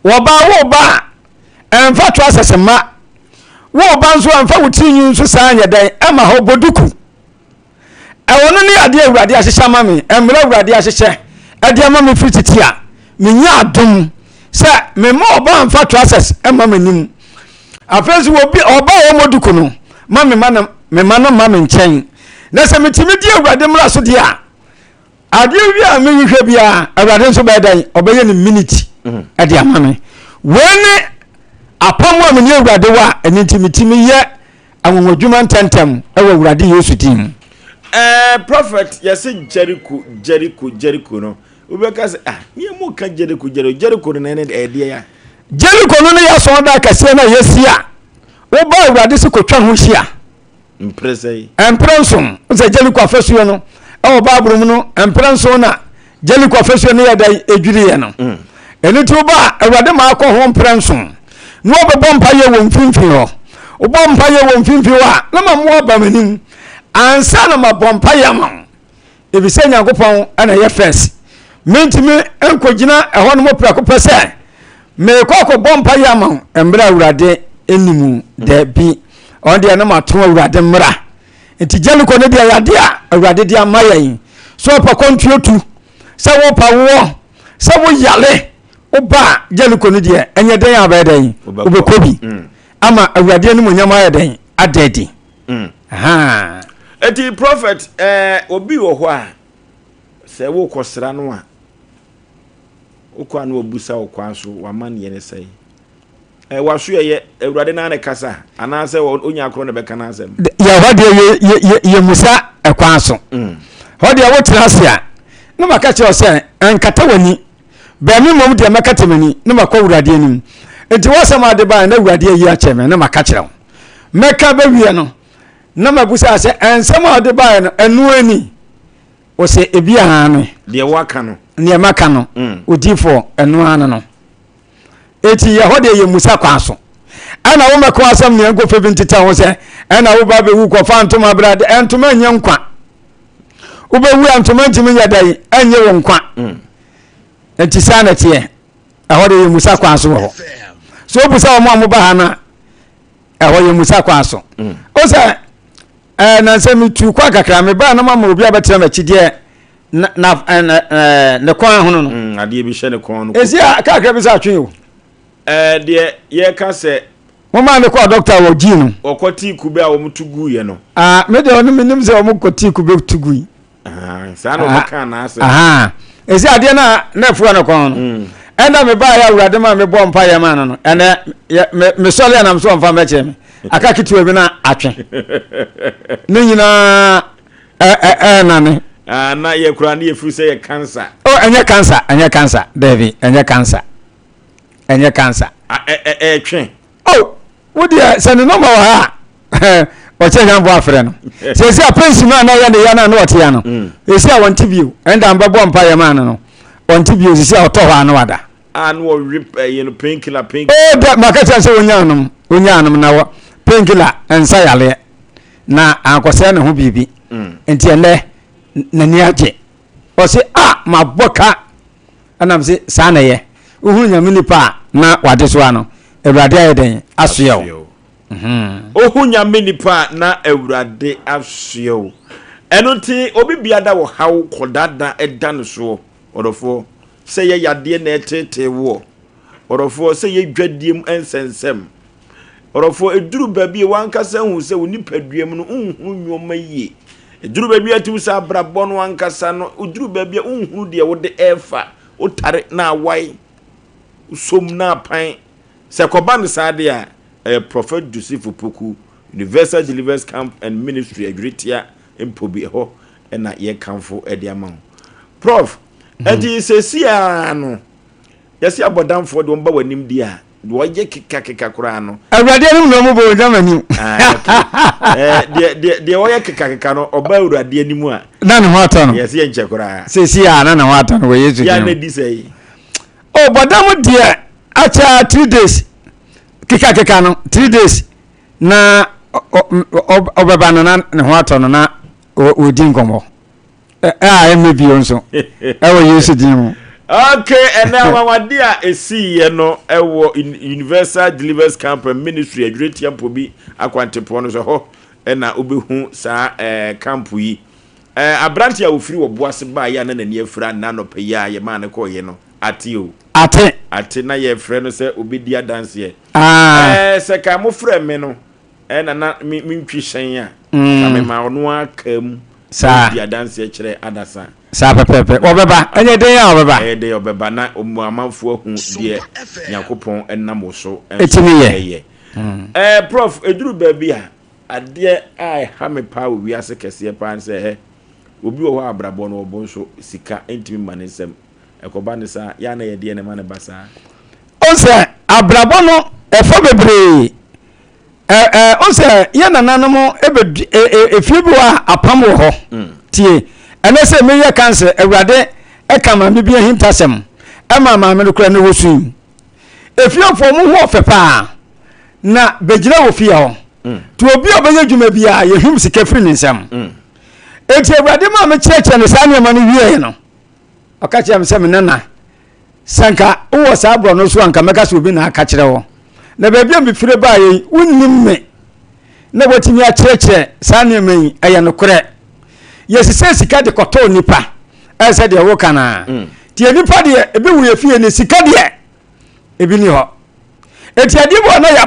wo ba emfa to asese ma wo ba nso emfa wutinyu nso sa anya den ema ho boduku ewono ne ade awurade ahyehya ma me emra awurade ahyehye ade ama me fititia me nya adom se me ma oba mfa to asese ema manim afenso obi oba wo moduku no ma me ma me nchen na se metimi di awurade mra so dia ade wi a me hwehwe bia awurade nso ba dan obeye ni minute ade ama me wene apamu a me ni awurade wa enimitimi ye awonwadwuma ntentem ewa awurade Yesu din prophet yes Jericho no ubeka se ye mo ka Jericho no ne ede ya Jericho no ya so da kase na yesia wo ba awurade se kotwa ho hia emprensum se Jericho afasuo no e ba abrum no emprenso na Jericho afasuo no ya da edwiri ye no eni ti wo ba awurade ma akọ ho emprensum no obebo mpaye wo mfimfini ho obo mpaye wo mfimfini wa na ma mo ba manim ansa na ma mpaye ma ebise nyankopon ana ye first mentimi enkogina eho no mo prakopɛ sɛ me kokɔ mpaye ma embra awurade enimu da bi on de na ma to awurade mra enti Jericho ne dia yade a awurade dia mayen so pa kontuotu sɛ wo pa wo sɛ wo yale oba Jericho ne dia enye den abaden obekobi ama awurade enimu nyama yeden adedi eti prophet obi wo ho a se wo kosra no a okwa no obusa okwa so wa man ye ne sei waso ye awurade na ne kasa ana se onya akro ne beka na asem ya hode ye musa ekwan so hode ya wotra se a no maka che o se enkata wani ba mi mom de maka temani no maka awurade anim enti wasam ade ba na awurade yi a cheme no maka kire meka ba wie no na mabusa se ensam ade ba no enu ani o se ebi aha no de waka no ne maka no odifo enu ana no eti ya hode ye musa kwa so ana wo meko asam ne ngo fe bintita ho se ana wo ba be wu ko fa ntoma brade entoma nya nkwa wo be wu antoma ntimi nya dai anye wo nkwa eti sana tie hode ye musa kwa so ho so busa wo mo ba ha na hode ye musa kwa so o se na se mi tu kwa kakra me ba na ma obi abetra ma chide na kwa ho no ade bi hye ne kon no esi kakra bi sa atwe o de ye ka se mama me kwa doctor wo gi no okoti kube a wo mutugu ye no me de onu minim se wo mukoti kube tugu sa no maka na ase esi ade na fu na kon no enda me ba ya awurade ma me bo mpa ye ma no ene me sole na mso mfa me che me aka kitu bi na atwe ne nyina na ne na ye kura na ye fu se ye cancer enye cancer David enye cancer twen wodi se ne no ma wa ha o che jan bo afre no se si apensi ma na ya ne ya na wote ya no esi a wonti bio enda mba bo mpa ye ma no wonti bio si a oto ho anu wada anu rip you know painkiller da makata se onya anum na wo painkiller ensa yale na ankose ne ho bibi enti ene nani age o se maboka anam se sa na ye ohun nya minipa na wade so ano awurade ayeden asoyew ohun nya minipa na awurade asoyew enoti obi biada wo hawo kodada edan so orofo se ye yade na etete wo orofo se ye dwadiem ensensem orofo eduru babi wankasa hu se woni paduam no unhu nwoma yie eduru babi atum sa brabɔ no wankasa no eduru babi unhu de wo de efa utare na wai usom na pan se koban sa de a Prophet Joseph Poku Universal Deliverance Camp and Ministry agritia empobi ho na ye kamfo de ama prof enti se sia no yesi abodamfo de omba wanim di a wo ye keka kura no awurade nim no mo bo damanim de wo ye keka no oba awurade anim a na ne ho atano yesi ye nche kura se sia na ne ho atano wo Yesu ya na di sei bodam dia acha 3 days keka no 3 days na obeba no na ne ho atano na odi nkomo emebi onso ewo Yesu din. Okay, and now wadia esi ye no ewo Universal Deliverance Camp and Ministry agritia pobi akwantepo no so ho na obehu sa camp yi abranti a ofiri wo boase ba ya na nani afira na no pe ya ye ma ne ko ye no ate na ye frɛ no se obedia dance ye se ka mo frɛ me no na mi ntwi hyen a ka me ma ono akam sa obedia dance ye kyerɛ adasa sa pepepe obeba enye den ya obeba na omuamanfo hu de yakopon enam so etimi ye prof eduru baby a ade ai ha me pa wi ase kese pa nse obi wo abrabo no obo so sika entimi manesem ekoba ne sa ya na ye de ne mane basa onse abrabo no efo bebre onse ye nananom efibu a apam wo ho tie enese me ye cancer awurade ekama me bia hintasem ma me no kura ne wosu efiofo mu ho ofepa na begina wo fia ho to obi obeye dwuma bia ye him sika firi ne nsam eti awurade ma me cheche ne sa ne ma no wie no okache am se me nana sanka wo sa abro no so anka meka so obi na aka kire wo na ba bia me fire ba ye wonnim me na watimi a cheche sa ne ma yi aya no kure yes say sika de koto nipa ese de wo kana tie nipa de ebe wu yefie ne sika de ebi ni ho eti ade bo na ya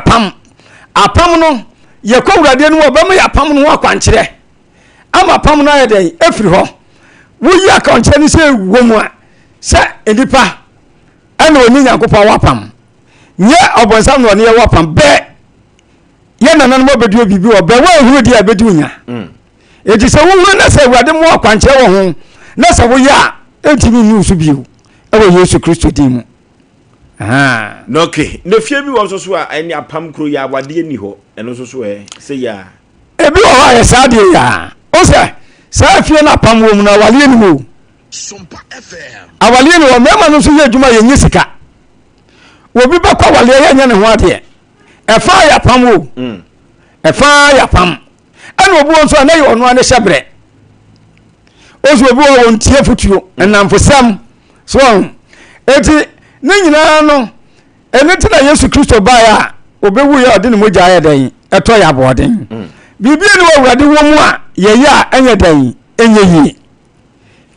apam no ye ko wurade no obam ya pam no akwankyere ama pam no ya de efiri ho wo yi akwankyere ni say wo mu a se nipa ana oni nyakopa wapam nye obonsam no ne ye wapam be ye nanan mo bedu bibi wo be wa huru dia bedu nya enti se wo huru na se awurade mo akwanche wo ho na se wo ya entimi ni usu biu ewo Yesu Kristo din mu no okay no fie bi wo so a eni apam kro ya wade ni ho eno so se ya ebi wo ha ya sade ya o se sa fie na apam wo mu na wale ni mo Sompa FM. awale ni wo mema no so ye adwuma ye nyisika obi be kwa wale ye nya ne ho ade efa ya pam wo efa ya pam ana obi won so na ye ono ane hyebre ozo obi wo ntie futuo enamfosam so eti ne nyina no ene ti na Yesu Kristo ba ya obewu ya ode ne moja ya dan eto ya boden bibia ni wo awurade wo mu a ye ya anya dan enye yi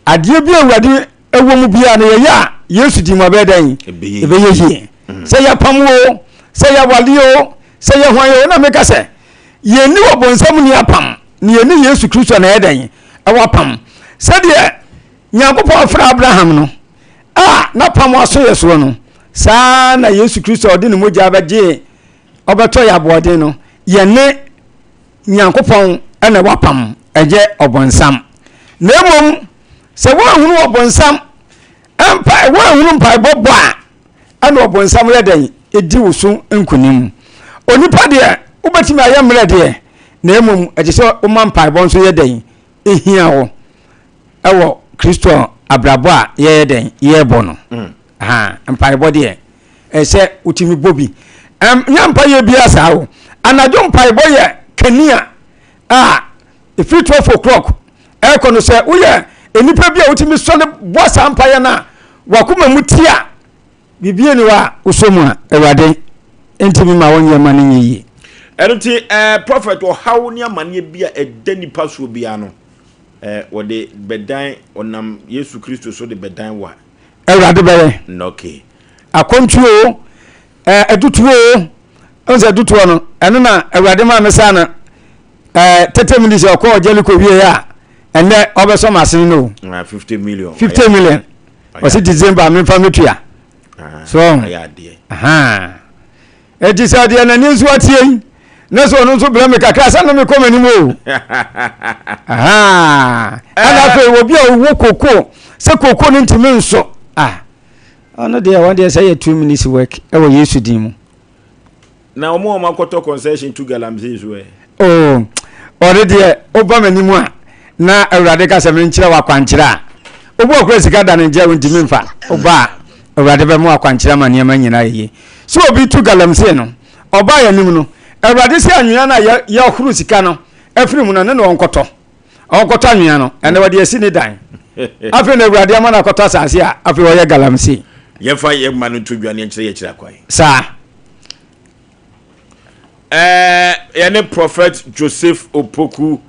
adie bi awurade ewo mu bia na ye ya Yesu di mo be dan ebe ye yi se ya pam wo se ya wale o se ya hwan yo na meka se ye ni obonsam ni apam ni ye ni Yesu Kristo na ye dan e wa pam se de Nyankopɔn fra Abraham no na pam aso yeso no sa na Yesu Kristo ode ne moja abaje obeto ya boden no ye ne Nyankopɔn na wa pam eje obonsam na emom se wa hunu obonsam empa wa hunu mpa bobo ana obonsam ye dan edi wusu nkunim onipa de ubetimi aye mre de na emom eje se o man mpa bo nso ye dan ehia wo ewo Kristo abrabo a ye den ye bo no mpa bo de se utimi bobi nyampa ye bia sa wo anajo mpa bo ye kania if 12 o'clock kono se wo ye enipa bia utimi so ne bo sa mpa ye na wakoma mutia bibie ni wa usomu a ewade entimi ma wonye mane yi eroti prophet o hawo ni amane bia edani paso bia no wode bedan onam Yesu Kristo so de bedan wa ewrade bele okay akontuo edutuo onze dutuo no eno na ewrade ma mesa na tete minisi okọ jeliko wie ya ene obeso masin no 50 million wasi December me fametua so ya de eti sade na ninsu atie na so no so bla me kakra sa no me komani mo ana fe wo bia wo koko se koko no ntimi nso ono de one day say 2 minutes work e wo Yesu din mu na omo makoto concession to galamse so ore de oba mani mu a na awurade ka se me nkyira wa kwankyira obo okura sika da ne nje wo ntimi mfa oba awurade be mu akwankyira ma niam nyina ye so obi to galamse no oba ya nim no awurade se anwia na ya ohuru sika no afiri mu na ne onkoto anwia no ene wade asi ne dan afi na awurade ama na koto asase a afi wo ye galamse ye fa ye ma no to dwane nkyere ye kyira kwai sa ne prophet Joseph Opoku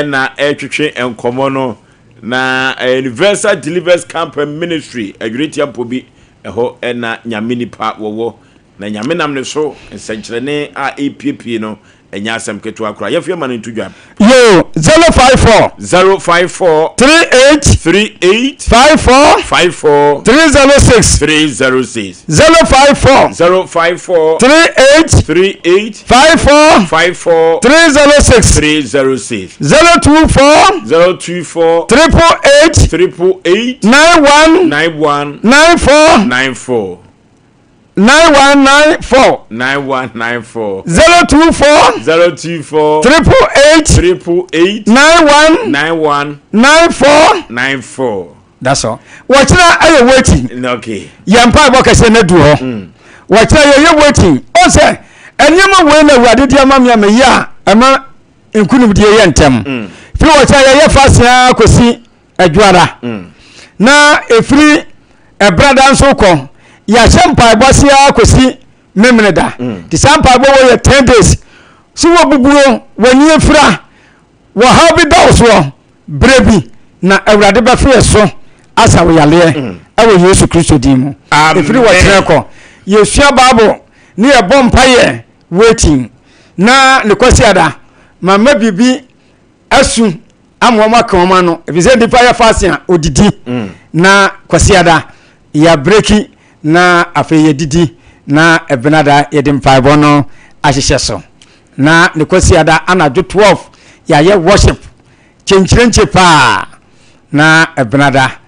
na twetwe enkomo no na Universal Deliverance Camp Ministry agretia mpobi eho na nyame nipa wowo na nyame nam ne so nsenkyerene a APP no enya asem keto akura yefie ma no ntudwa yo 054 38 54 306 054 38 54 306 024 888 91 94 9194 024 888 91 94 that's all watch na aye waiting okay yampa bokase na du ho watch na ye waiting o say enyema we na awurade dia ma me ya ama enkunum die ye ntem fi watch na ye fasia kosi adwara na efiri ebrada nso ko ya champa bosia kosi memreda ti champa bo wo 10 days si wo buburo wani efira wo ha bi dawso brebi na awurade ba fe so asa wo yale awo Yesu Kristo din mu efiri wo tere ko yesua bible ni e bom paye waiting na ne kwasi ada mama bibi asu amoma koma no ebize di fire fasting odidi na kwasi ada ya breki na afeye didi na ebenada yɛde mpaebɔ no ahyehyɛ so na ne kwasiada anadwo 12 yɛayɛ worship kyenkyerɛnkyɛ paa na ebenada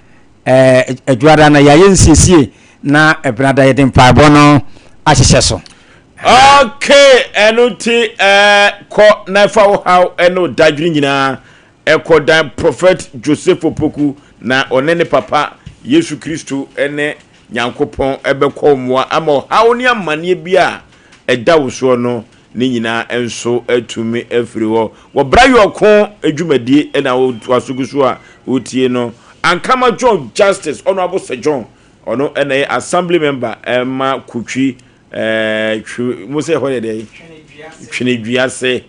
adwada na yɛayɛ nsiesie na ebenada yɛde mpaebɔ no ahyehyɛ so. Okay, enuti ko na fa wo how eno dadwini nyina ekodan prophet Joseph Opoku na onene papa Yesu Kristo ene Nyankopon ebekọ mmoa ama how ne amane bia eda wo so no ne nyina enso atumi afiri wo bra yoko adwumadie ena wo asuguso a wotie no ankama John Justice honorable Sir John ono ene assembly member ma kutwi Mose holiday Twinedwiase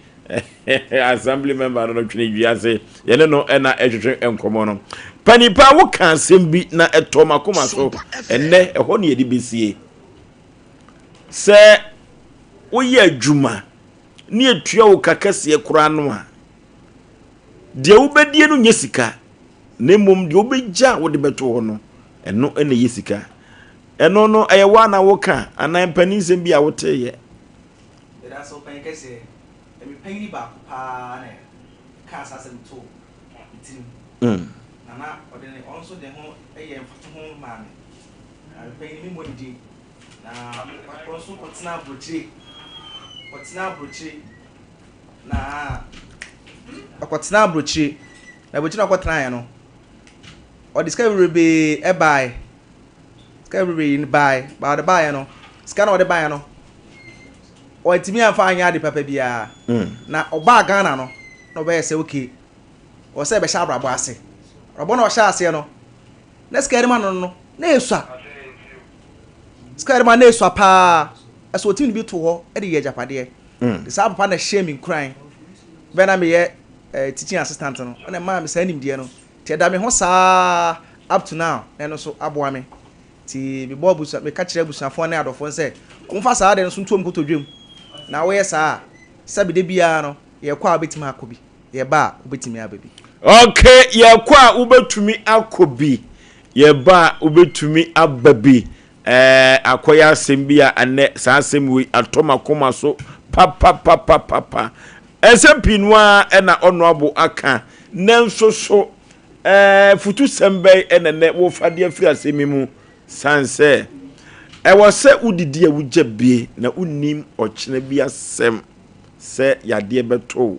assembly member no Twinedwiase yene no na ehwehwe enkomo no panipa wo kan sembi na etoma koma so enne eho ne yedi besie se wo ye adwuma ne etua wo kakase kura no a de wo bedie no nyesika ne mom de wo begya wo de beto ho no eno ene yesika eno no ayewa na wo ka anan panin sem bia wo teye da so pan kese emi panini ba pa na ka asasem to itim na odene onso de ho eye mfatu ho ma me panini mi modidi na onso kotina brochi na akotina brochi na brochi na kotina ya no o discover be e buy discovery in buy the buy no scan or the buy no o etimi amfa anya de papa bia na oba Ghana no no be say okay o say be sha brabo ase robo no sha ase no na scare man no na esua scare man na esua pa eso otimi bi to ho e de ye japade the sa papa na shame in crying be na me ye teaching assistant no na ma me sa nim die no te da me ho sa up to now na no so aboa me ti bi bobu me ka kire busafo na adofo se omfa saa de no so ntom kotodwem na wo ye saa sabi de bia no ye kwa obetima akobi ye ba obetimi ababi. Okay, ye kwa obetumi akobi ye ba obetumi ababi akoya asem bia ane saa asem wi atoma koma so papa Asem Mpe Nipa na honorable aka nanso so futu sembe enene wo fade afiri asemi mu sanse wose udidi awugye bie na unim ochene bi asem se yade beto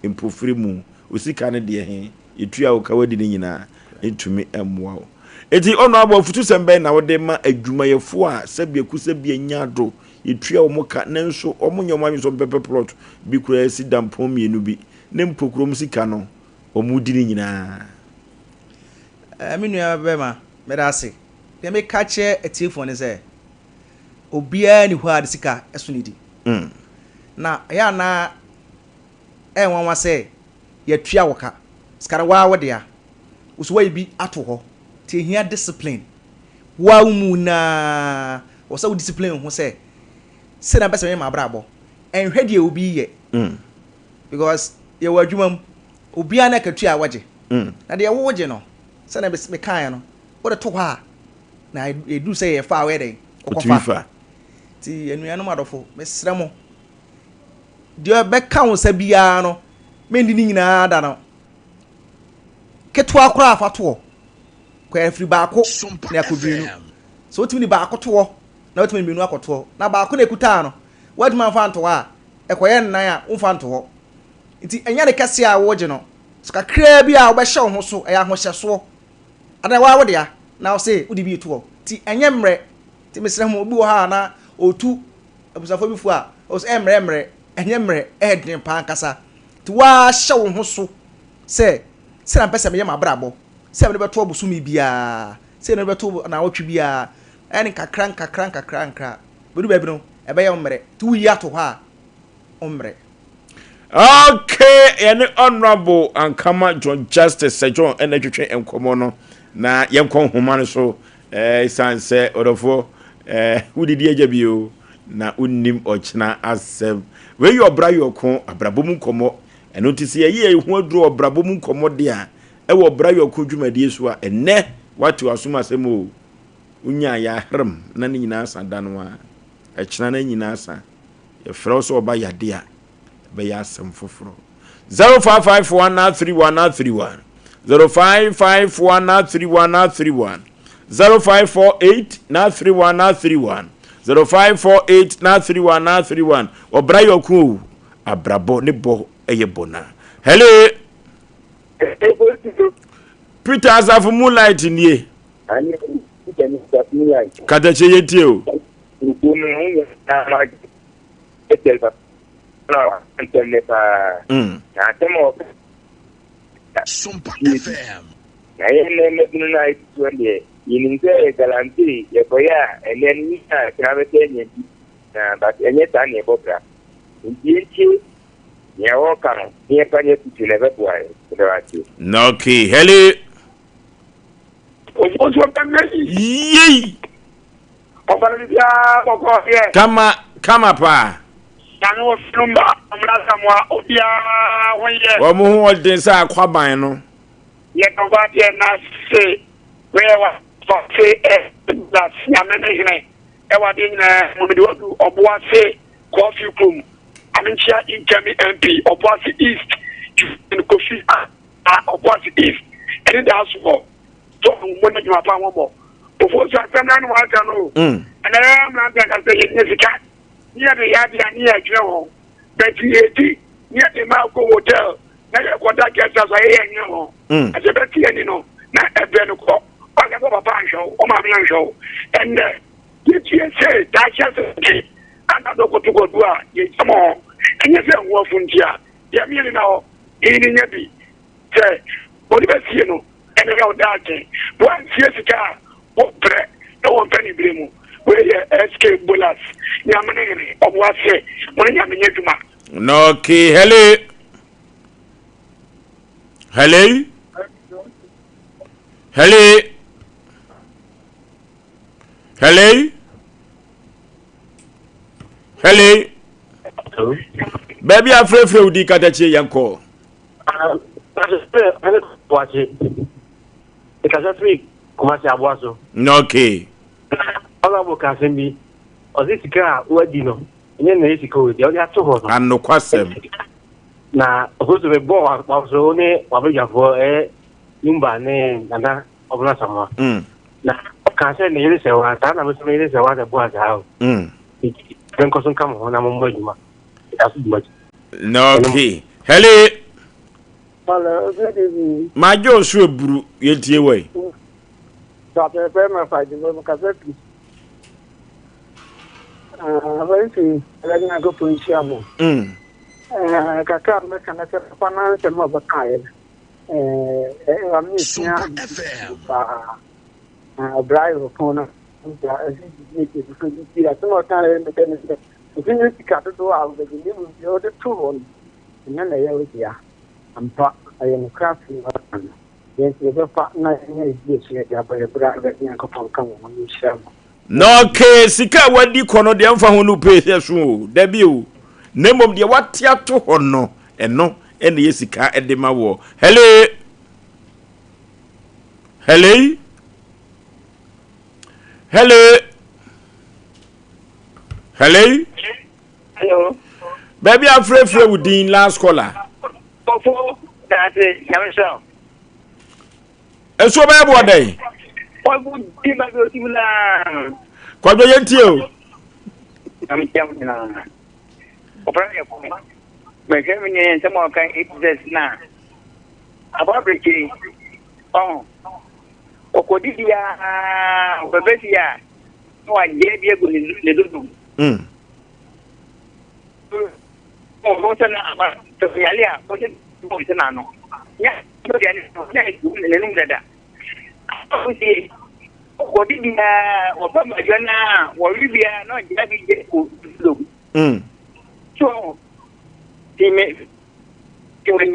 impofiri mu osika ne de he etua wo kawadi ne nyina entumi emwa wo eti honorable futu sembe na wo de ma adwumayefo a sabia kusabia nyado etua wo moka nanso omunyo manyi so pepe plot bi kura esi dampom mienu bi ne mpokuro musika no omudi ne nyina aminu abema medase de me kache etiefo ne se obia ni hwa de sika eso ni di na ya na enwanwa se ya tua woka skara wa wode a usuwa bi ato ho ti hia discipline wa mu na wo se discipline ho se na bese me ma brabo enhwe de obi ye because ye wadwuma obia na katua waje na de wo woje no se na be kan no wo de to ha na edu se ye fa we de okofa ti enuanu adofo mesrɛ mo de be kan wo sa bia no mendi ni nyina da no keto akora afato ko afri baako na akobinu so otimi ni baako to na otimi minu akoto na baako na ekuta no waduma fa nto ha ekoye nnan a umfa nto ho nti enya de kase a woje no so kakra bi a wo be hye ho so eya ho hye so ada wa wode ya na wo se udi bi to ti enye mre ti mesre ho obi wo ha na otu abusafo bi fu a o se emre enye mre edin pa nkasa ti wa hye wo ho so se na pese me ye mabrabo se me be to obusumi bia se ne be to na wotwe bia eni kakra bedu be bi no ebe ye mre ti wu ya to ha omre. Okay, any honorable and kama John Justice Sir John energy enkomo no na yenkon homa so sanse odofo who did ye bio na unnim ochna asem we your bra your kon abrabom komo eno ti se ye hu aduro abrabom komo de a e wo bra your kon dwumadie so a enne watu asuma asem o unya ya hrem na ni nyina sanda no a china na nyina sa ye frɛ so oba yade a be ya asem foforo 0551931931 0551931931 0548931931 0548931931 obra yoku abrabo ne bo eye bona hello Peter Asafu Moonlight nie Kadache yetie o Sompa FM. No key hello Yee Kama pa Wa mu ho den sa akwaban no ye no ba de na se we wa for say that nyamene e wa de na mo de odu oboa se coffee room aminchia incoming MP oboa se east in coffee oboa se east and the house for so mo na juma pa mo bo ofo so afena no wa ka no and I am not going to say significant near the yard near Joe but near the Malco Hotel na ye kwata kesa so ye enye ho ase beti eni no na ebe no ko o ga papa show o ma me show and you say that just and do ko to go do a ye samo enye se wo funtia ye mi ni na o ini nya bi say o di beti no ene ga o da ke wan sie sika o bre e won pani bremu we ye SK Bolas nyamene ni o wa se mo nyamenye duma no ki hello Hello? Hello? Hello? Hello? Baby, I'm afraid of the Katachi Yanko. Watch it. Because that's me. Kumashi Okay. All I will can be. Or this car, what do you know? And then the code, the other two. And no question. Na okoso be bo waso ne wabeja fo numba ne nana obna sama na ka se ne yele se wa ta na me se yele se wa de bo aza ben ko sun kam ho na mo majuma asu duma no ki hello good evening ma jo su eburu yetie we ta pe me fa di mo ka se pi very soon let me go to Isiamo kaka mekana se pana se mo bakaye Sompa FM. Brian O'Connor ya so ta le mekana se fini tika to a be ni mo yo de to on na na ya wuti ya ampa ayen craft ni wa yen se be fa na ni ji se ya ba bra ga ni ko pon kan mo ni shamo no ke sika wadi kono de amfa ho no pe so da bi o nemom de watia to ho no eno ene yesika edema wo hello hello hello hello hello baby afraid within last caller Fofo that yamsha eso ba bo dai o bu di ba go ti la kwa do yentie o am na opera ya ko me ke me nyen se mo kan exist na ababreki okodi ya obebesi ya no aje bi ego le dodo o na aba to yale a o se mo se na no ya to ya ni le num dada o si okodi ya oba majana wo libia no je bi je ko dodo so time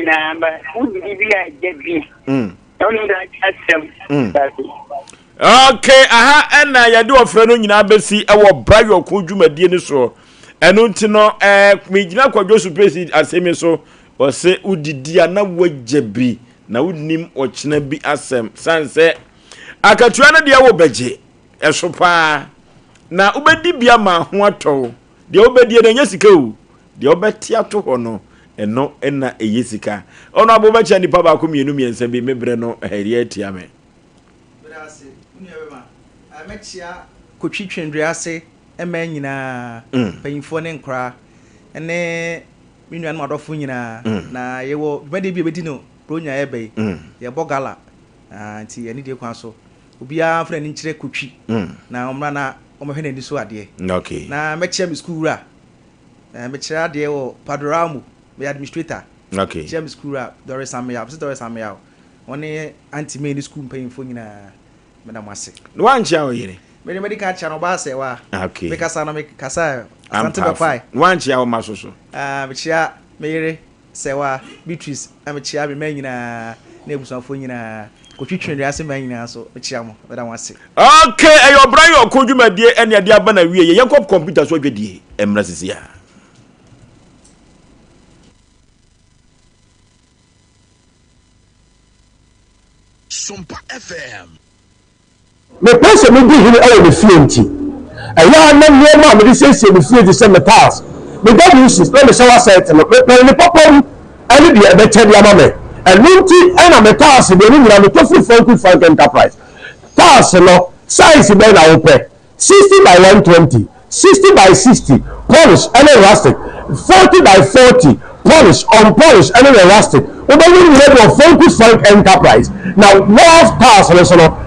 na ba udi bia je bi okay aha ena ya de ofre no nyina besi ewo brayo ko dwumadie ni so eno nti no me gina kwadwo supersede asemi so o se udidi ana wajebi na unim ochina bi asem sanse akatua na de wo beje eso pa na ubedi bia ma ho ato de obedi na nya sika o de obeti ato ho no eno na eyesika ono aboba cha nipa ba ko mienu miensa bi mebre no heri atia me brase unyewe ma amechia kotwitwendwe ase ema nyina panyimfo ne nkra ene minwan madofo nyina na yewo bede bi bedi no pronya ebe ye bogala anti eni de kwan so obia fra ni nkire kotwi na omra na omhwe na so ade okay na mechia mi school ra mechia ade wo padoramu be administrator okay James school ra Doris Amya oni anti me ni school panyimfo nyina madam ase no ancha oyire me medical channel ba se wa okay me kasa na me kasa asante bafai no ancha o masoso me chia me yire se wa Beatrice me chia me nyina na ebusanfo nyina kotwitwendwe ase me nyina so me chia mo madam ase okay ayo Brian okodwumadie ene ade aba na wie ye yankop computer so adwedie emra sisia Sompa FM. Me pese me di hini awo me fienti. Eya na niema me di sese me fienti se me pass. Me God uses let me shower set no. Me popom ani di ebe tedi ama me. Enunti ena me pass de ni na me tofu Frank Enterprise. Pass no size be na ope. 60 by 120, 60 by 60, polish and elastic. 40 by 40, polish, unpolished and elastic. We don't need to Frank Enterprise. Now, love pass on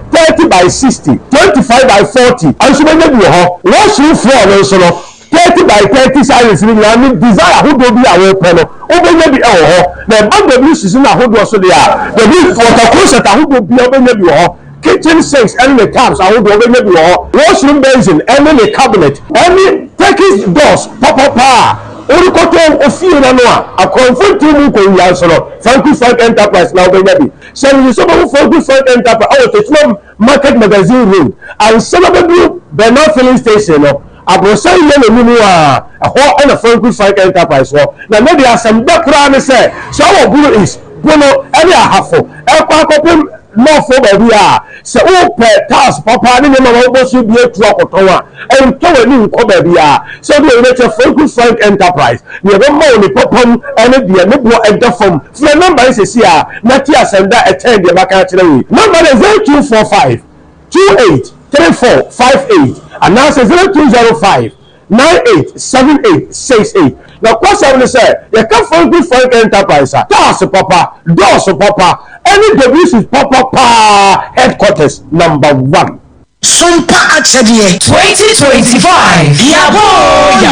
30 by 60, 25 by 40. And so when you have wash you for 30 by 30 size, I mean, desire who do be our panel. Over maybe the band of uses in a hood also they are. The big for the closet who do be over maybe kitchen sinks and the taps I would over maybe washroom basin and the cabinet. Any Turkish doors, papa. Only cotton of fear and a comfort to me when you answer. Frank Enterprise now, baby. So you some of Frank Enterprise. Oh, it's no market magazine room. And some of the group, Bernard filling station. I was saying, a whole on a Frank Enterprise. Now, maybe there are some background say. So, our blue is Bruno, any half of no for baby. So, oh, task, papa, and then should be a truck or tower. And to a new baby. So, they let a Frank Enterprise. You don't know the popum and the no enter from. The number is here, not yes, and that attend the back actually. Number is 0245 28 3458. And now say 0205 987868. Now, what's I will say? You come from good Frank Enterprise. That's papa, doors papa. Any division papa headquarters number 1. Sompa Achadie 2025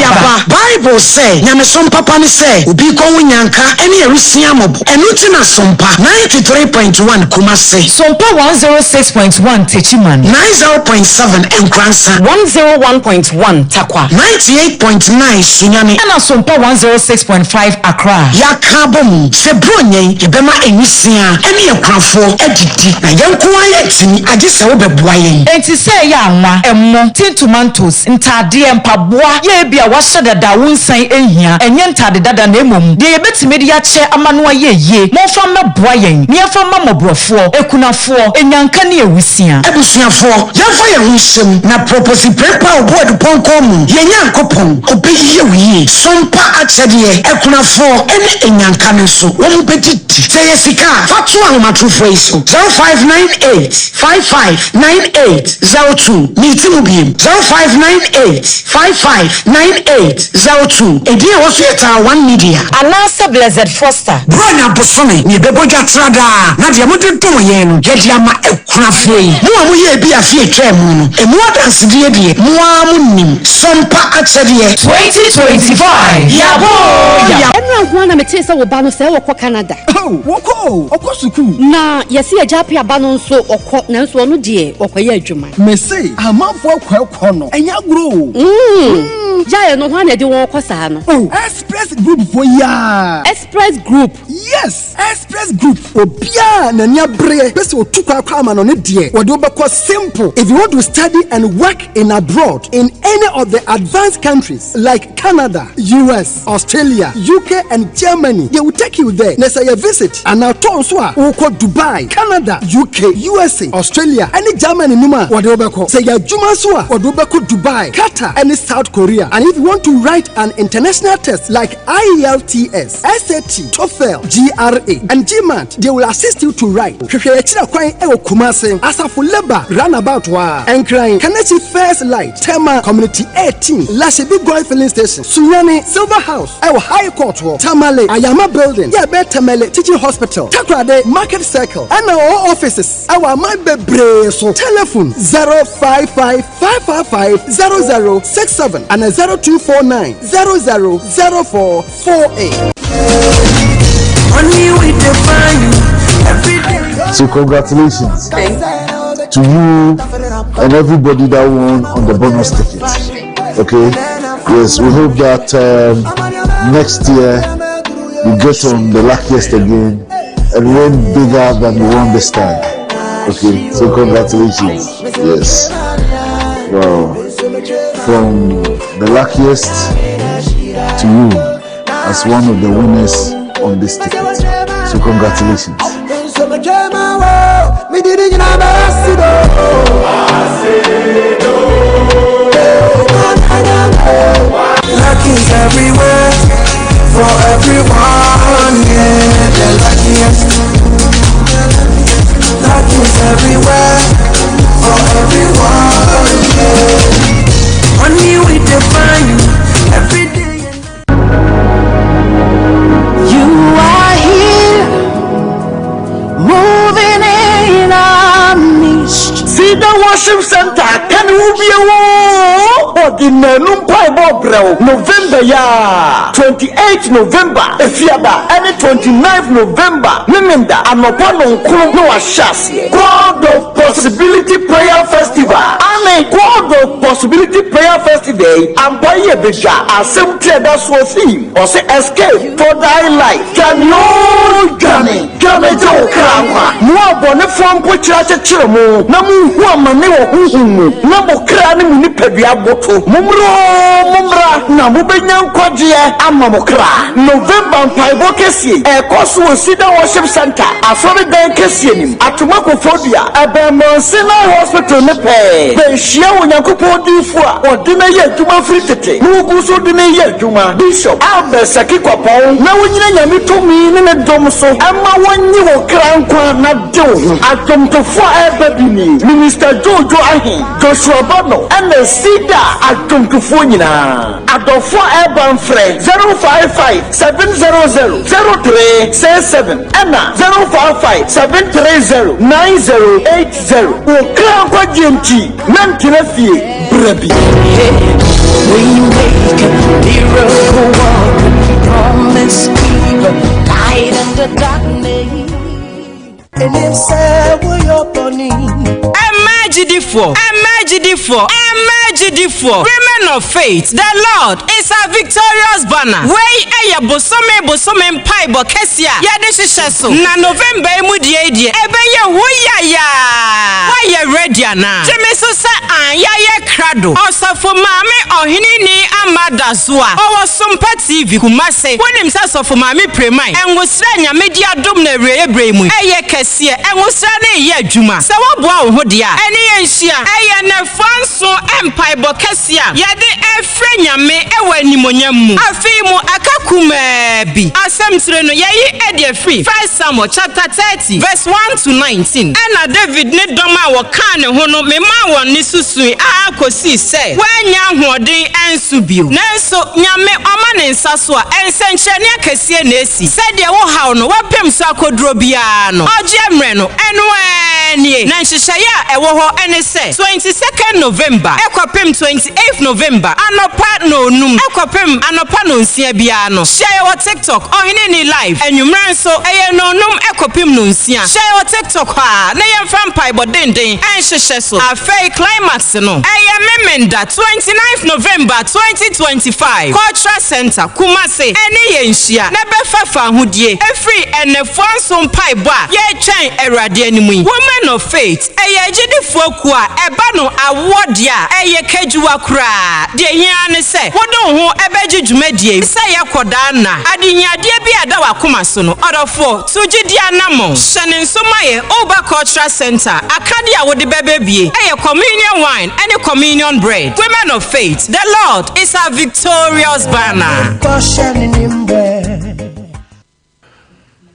Yaba Bible say nyame sompa pani say obi ko wunyanka ene erusia mobo enuti na sompa 93.1 Kumase Sompa 106.1 Techiman 90.7 Enkransa 101.1 Takwa 98.9 Sunyani and Sompa 106.5 Accra Yakabom Sebronye yebema enisia ene ekrafo edidi na yanko ayetini agise wo bebuaye say ya nwa emmo tin tomatoes ntade empaboa ye bia wa hyeda da wonsan ehia enye ntade dada na emom de yebetime de ya che amano ayeye mo fa meboa yen ne fa mamobrofo ekunafo enyanka ne ewusia ebusuafo yafa ye hunsem na propose prepa obodu ponkom ye nyankopon obeyiye wi sompa achede ekunafo ene enyanka ne so wo betiti say yesika fatu ahomatrofo iso 0598 5598 02 meeting bim 0598559802 edi e woso eta 1 media anasa Blessed Foster brona bosome ni beboja trada na de mododo yen no gedi ama ekunafo yi mo amoye bi afie etwam no emu dance die die mo amunim sompa achede 2025 yabo ya enu ho na mete se wo ba no se wo kọ Canada woko okosuku na yesi ajapi aba no nso okọ na nso ono de okoye adwuma say amanfo kwekọ no enya gro jaye no ho na de won kosa no Express Group for ya Express Group yes Express Group obia na nya bre pese otukwa kwa ama no ne de wo de obekọ simple if you want to study and work in abroad in any of the advanced countries like Canada, US, Australia, UK and Germany. They will take you there. Let's say a visit. And now Tonswa, Oko Dubai, Canada, UK, USA, Australia, any Germany Numa, Wadobako. Say ya Jumaswa, Wadobako Dubai, Qatar, and South Korea. And if you want to write an international test like IELTS, SAT, TOEFL, GRA, and GMAT, they will assist you to write. Kumase, Asafu Leba, Runabout Wa, and crying, Kanachi First Light, Tema Community 18, Lashibi Goy Filling Station, Sunyani, Silver House, our High Court Wall, Tamale, Ayama Building, Yabe Tamale Teaching Hospital, Takrade Market Circle, and our offices, our Mabe Breso, telephone 055-555-0067 and 0249-000448. So congratulations to you and everybody that won on the bonus ticket. Okay, yes, we hope that next year you get on the luckiest again and win bigger than you won this time. Okay, so congratulations. Yes, wow, from the luckiest to you as one of the winners on this ticket. So congratulations. Luck is everywhere for everyone, yeah, the luckiest. Luck is everywhere for everyone, yeah. Only we define every day. You are here, moving in our midst. See the worship center, can you be a the November ya 28th November Efiada and 29th November Minda Anopano no Ashasi God of Possibility Prayer Festival and a God of Possibility Prayer Festival and Paye Beja Asem Mpe Nipa or say escape for thy life can you Gane Jo Krama no bonne from Pochacha Chiramo Namu Wamane Humu Namo Krani Munipebia Boto Mumra na mubenya nkwaje amamokra November mpaibo kesi ekoso osida worship center afori dan kesi nim atomako fobia abemonsena hospital ne pe be hia onyankopon difo a odina ye adwuma free tete nugu so dina ye adwuma bishop abesaki kwapon na wonyina nyame tomi ne dom so ama wonyi wo krankwa na dewo atomtofo ebabini minister Jojo Ahin Joshua Bono and the Sida atomtofo nyina Adofo Urban Friend 055-700-0367 Anna 055-730-9080 Okra kwa GMT Nantinafie Brebi We make a miracle walk, promise keeper, light in the darkness. And it said we are burning. Women of faith, the Lord is a victorious banner. Way aya bosome mpaibo kesia. Yade shisheso. Na November emudie ebe ye huyaya. Why ready na? Jemeso sa ya krado. Osafo mame ohinini amada zua. Owo Sompa TV kumase. Wonim sa sofo mame premai. Enwosra nyame dia dom na reyebre mu. Eye kesie enwosra na ye adwuma. Se woboa wo ho dia. Ene ye nhia. Eye na fanso empaibo kesia. Yade efre nyame ewa nimonyam mu. Afi mu akakume bi. Asem tire no yeyi ede free. 1 Samuel chapter 30 verse 1 to 19. Ena David ne doma wo kan ne ho no mema won ni susui akosi se. Wanya hoden ensu bio. Nanso nyame oma ne nsa so a ensenchene akasie na esi. Se de wo haw no wapem so akodro bia no. Oje mre no eno enie. Na nhyehyeye a ewo ho ene se 22nd November ekwapem 28th November anopa no num ekwapem anopa no nsia bia no. Share your TikTok ohine ni live enwumran so eye no num ekwapem no nsia. Share your TikTok ha na yemfa mpai bodenden en ehyehyɛ so afei climax no ɛyɛ memenda 29th November 2025 Cultural Center Kumasi ɛne yɛ nhyia na bɛfafa ahodie efiri ɛnɛfoɔ nsompa ibo a yɛtwɛn Awurade anim yi Women of Faith ɛyɛ agyidifoɔ ku a ɛba no award a ɛyɛ kejuwa kura de hia ne sɛ wode ho ɛbɛgye dwumadie sɛ yɛkɔda na adenyade bi ada wakoma so no ɔdɔfo tugidi anamo hyɛne nsoma yɛ Oba Cultural Center akade a wode bɛbɛbie ɛyɛ communion wine ɛne communion bread. Women of Faith, the Lord is our victorious banner.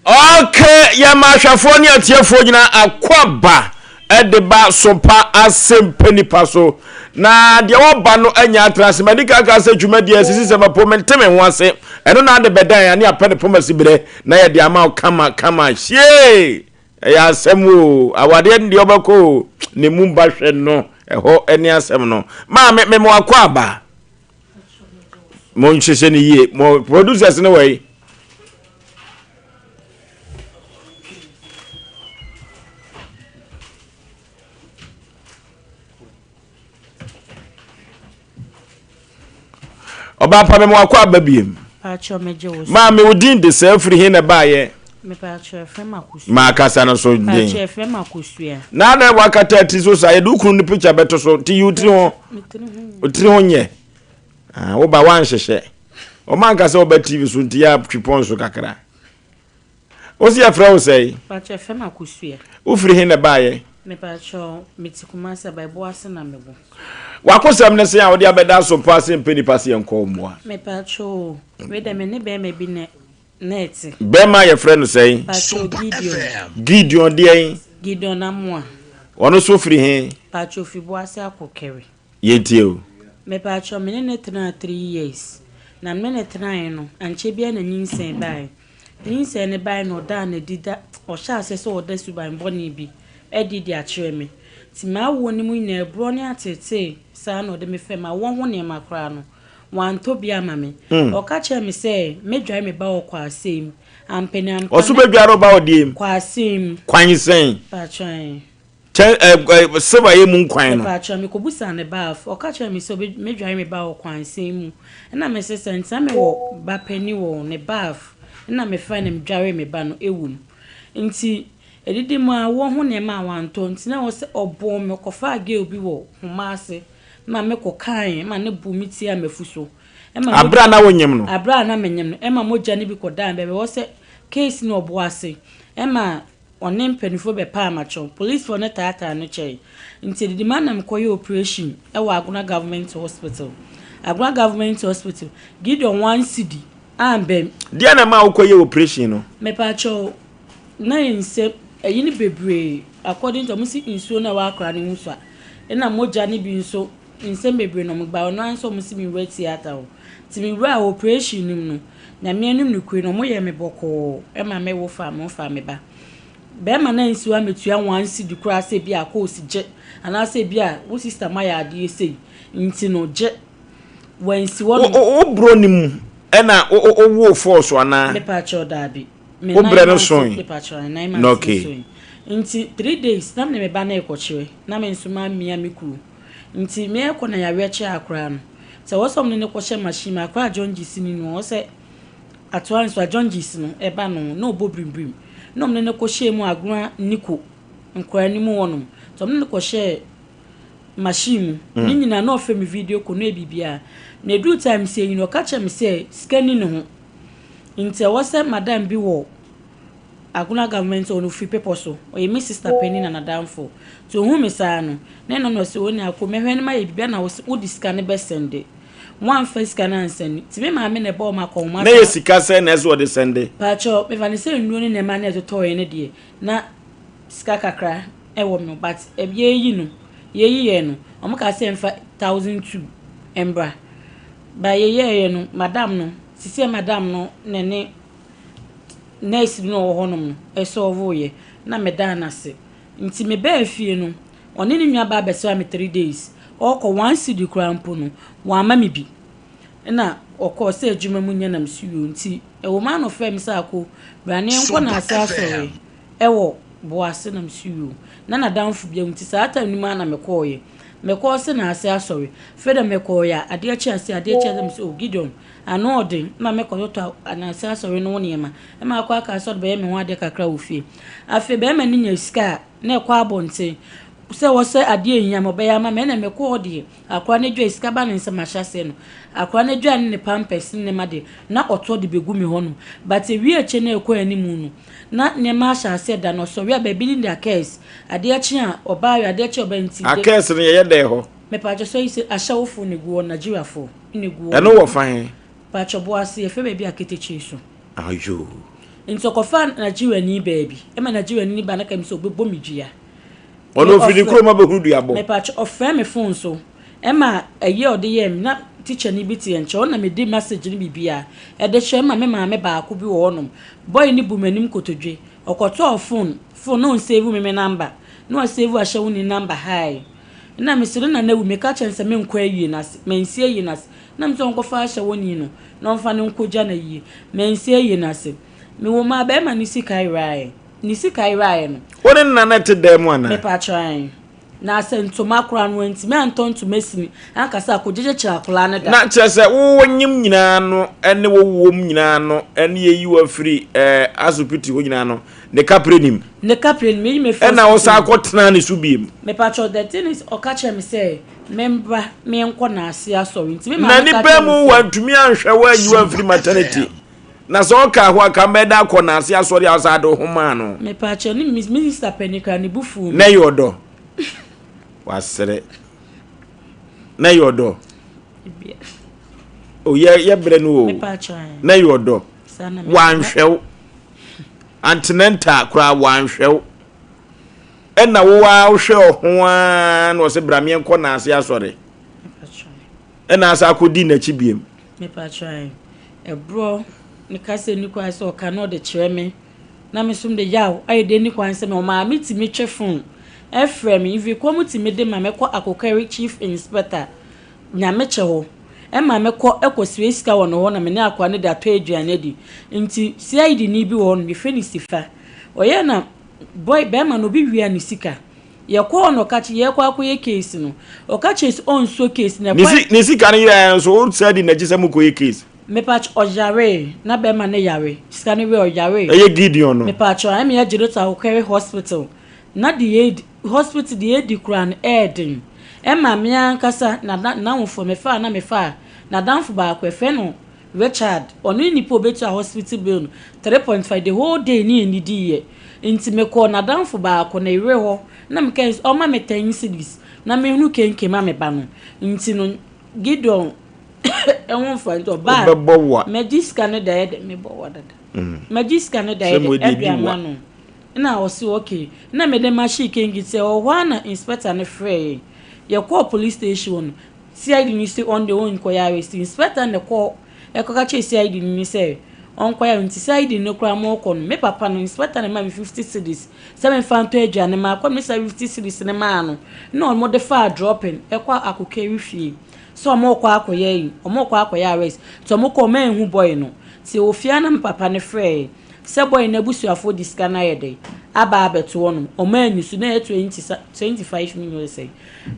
Okay, ya mahwafo ne atiefo nyina akwaba edeba Sompa Asem Mpe Nipa so na de woba no anya atrase medika ka se dwumadi asisi se mapo menteme ho ase eno na de bedan ya ne apede pomasi bere na ye de ama kama hie ya asem o awade ndi obako ne mumba hwe no eho eni asem no ma me mo akwaba mo nhwehwe ne yie mo producers ne wei Oba pa me mo akwa babiem pacho meje wo ma me odin de se afiri he na baaye me pacho FM akusu ma kasa no so din pacho FM akusua na na wakata ti so sa ye du kunu ni picture beto so ti yutri ho otri ho nye wo ba wan hyehye o man kasa o ba TV so nti ya twipon so kakra o si afra o sei pacho FM akusua o firi he na baaye me pacho mitikuma sa baibo ase na mebo wakosam ne se a wode abeda Sompa Asem Mpe Nipa se enko moa me pacho we de me ne be me bi ne net be ma ye frɛ no sei pacho Gideon de Gideon amwa ono so firi he pacho fibo ase akokere yeti o me pacho me ne tena 3 years na me ne tena no anche bia na nyinsen bai nyinsen ne bai no da na dida o sha ase so o da suban boni bi edidi a kire me ti ma wo ni mu na ebro ne atete sa no de me fe ma won ho ne makra no wan to bia ma me o ka kire me se medwai me ba o kwa asem ampeni ampa o so bedwaro ba odiem kwa asem kwan sen pa twan seba ye mun kwan no pa twan me ko busa ne ba o ka kire me se medwai me ba o kwa asem mu na me se senta me wo ba pani wo ne ba na me fa ne medware me ba no ewum nti edidi ma wo ho ne ma wanto ntina wo se obom me kofa age obi wo homa ase ma me ko kan ma ne bu miti a mefuso abra na wonyem no abra na menyem no ma moja ne bi ko dan bebe wo se case no obo ase ma one mpanifo be pa amacho police for ne tata no chei nti edidi ma na me koye operation wa Aguna government hospital Gideon one city ambem dia na ma wo koye operation no me pa cho na inse eyini bebre according to musi insuo na wa akra ne nso a na moja ne bi nso inse bebre no mgba no anso musi mi we theater o ti mi ra operation nim no na me anim ne kue no mo ye me boko ma me wo fa me ba be ma na insuo ametua wan si di kura se bi akọ si je ana se bi a wo sister ma ya ade sei nti no je wansi wo o bro nim na o wo force ana me pa cho da bi o bre no so no okay nti 3 days na me ba na ekochire na me nsuma mia me kuru nti me ekọ na ya weche akra no se wo som ne ko she machine akra John Gisi ni no se atoa nso John Gisi no e ba no na obobrimbrim no me ne ko she mu Aguna niko nkora ni mu wono so me ne ko she machine ni nyina na ofe me video ko no e bibia na do time say you know catch me say scanning no ho nti wo se madam bi wo Aguna government on free paper so o ye me sister penny na nadamfo to hu me sa no na no se woni akomehwe ne ma ye bibia na wo discan be sende one first scan and send ti me ma me ne ba ma ko ma na ye sika se na eso de sende pa cho me va ne se nnuo ne ma na to ye ne de na sika kakra e wo me but e bia yi no ye yi no o mo ka se mfa 1002 embra ba ye no madam no sisi madam no ne nurse no honom esolve ye na me dan ase nti me ba afie no one ni nwa ba beso am 3 days oko one city krampo no wa ma me bi na oko se adwuma mu nya na msuo nti e wo ma no fem sa ko brane enko na ase asore e wo bo ase na msuo na down for bi nti saa time ni ma na mekoye mekose na ase asori feda mekoya ade achi ase ade achi dem se o Gideon ano odin na mekoyoto na ase asori no niema e ma akwa aka so be me ho ade kakra ofie afi be ma ni nya sika na ekwa abonte se wo se ade ehia mo be ya ma me na meko ode akwa ne dwa sika ba ne nsema hyase no akwa ne dwa ne pampers ne ma de na oto de begu mi hono but ewi eche na ekwa animu no na ne ma hyase da no so we ba bi ni their case ade achi a oba ya ade achi oba nti a case ne ye de ho me pa jo so ise ashawfo ne guo Nigeria fo ne guo eno wo fan pa cho bo ase efe be bi aketechi so ayo nti ko fan Nigeria ni baby e ma Nigeria ni ba na kam so obebo midua ono fidi kro ma be hu duabo me pa cho ofre me phone so e ma eye ode yem na teacher ni biti enche ona me di message ni bibia e de hwe ma me ba ko bi wo onom boy ni bu manim kotodwe okoto phone no save me number no save a show ni number high na me sire na wu me ka chense me nkwa yi na me nsie yi na na me so nkofa hye woni no no mfa ne nkoja na yi me nsie yi na se me wo ma ba ma ni sikai rai no woni na na te dem ana me pa try na sentoma kura no enti me anton to mesini anka sa akojeje kira kula na da na chese wo nyim nyina no ene wo wom nyina no ene ye yiwa free asupiti wo nyina no ne kaprenim me first na wo sa akotena ne subiem me patcho the thing is okache me say member me enko na ase asori enti me ma na ni ba mu wantumi anhwe wa yiwa free maternity na so ka ho aka meda akona ase asori asado homa no me patcho ni minister penika ni bufu na yodo wasere na yodo o ye bre no me patcho na yodo wanhwew antinenta kura wanhwew enna wo wa hwe ho a no se bramie nko na ase asori enna asa akodi na chibiem me patcho bro ni kase ni kwa so ka no de kyereme na me sum de yaw ayede ni kwa nse me o ma meti me twefon Efrem if you come to me de mameko akokari chief inspector nyameche ho e mameko ekosue sika wono ho na me ne akwa ne da to aduane di nti CID ni bi wo no me feni sifa oye na boy be ma no bi wia ni sika ye ko no kachi ye kwa akoye case no o kachi is on so case na kwa ni sika ni ya so CID na jise mu ko ye case me patch ojare na be ma ne yare sika ni we ojare e ye Gideon no me patch o am ye jirota akokari hospital na the hospital the kran eden e ma me ankasa na wofo me fa na me fa na danfo ba akwefe no Richard oni nipo betu a hospital bill 3.5 the whole day ni enidi ye nti me ko na danfo ba akọ na ire ho na me kan o ma me 10 cities na me hunu kenke ma me ba no nti no Gideon e won fa nto ba mediska no da ye me bo wadada mediska no da ye eduama no na osi okay na me dem machi kengi se o wana inspector ne free ye call police station CID ni say on the own ko ya arrest inspector ne call e ko ka che CID ni say on ko ya nti CID ne kra mo ko no me papa no inspector ne ma 50 cedis 7 fanto adwa ne ma ko me 50 cedis ne ma no no mo de fa dropping e kwa akokeri fie so mo kwa akoye yi mo kwa akoya arrest so mo ko man hu boy no ti ofia na me papa ne free se boy na busuafo diska na yede aba abeto wono o mani so na 25 million say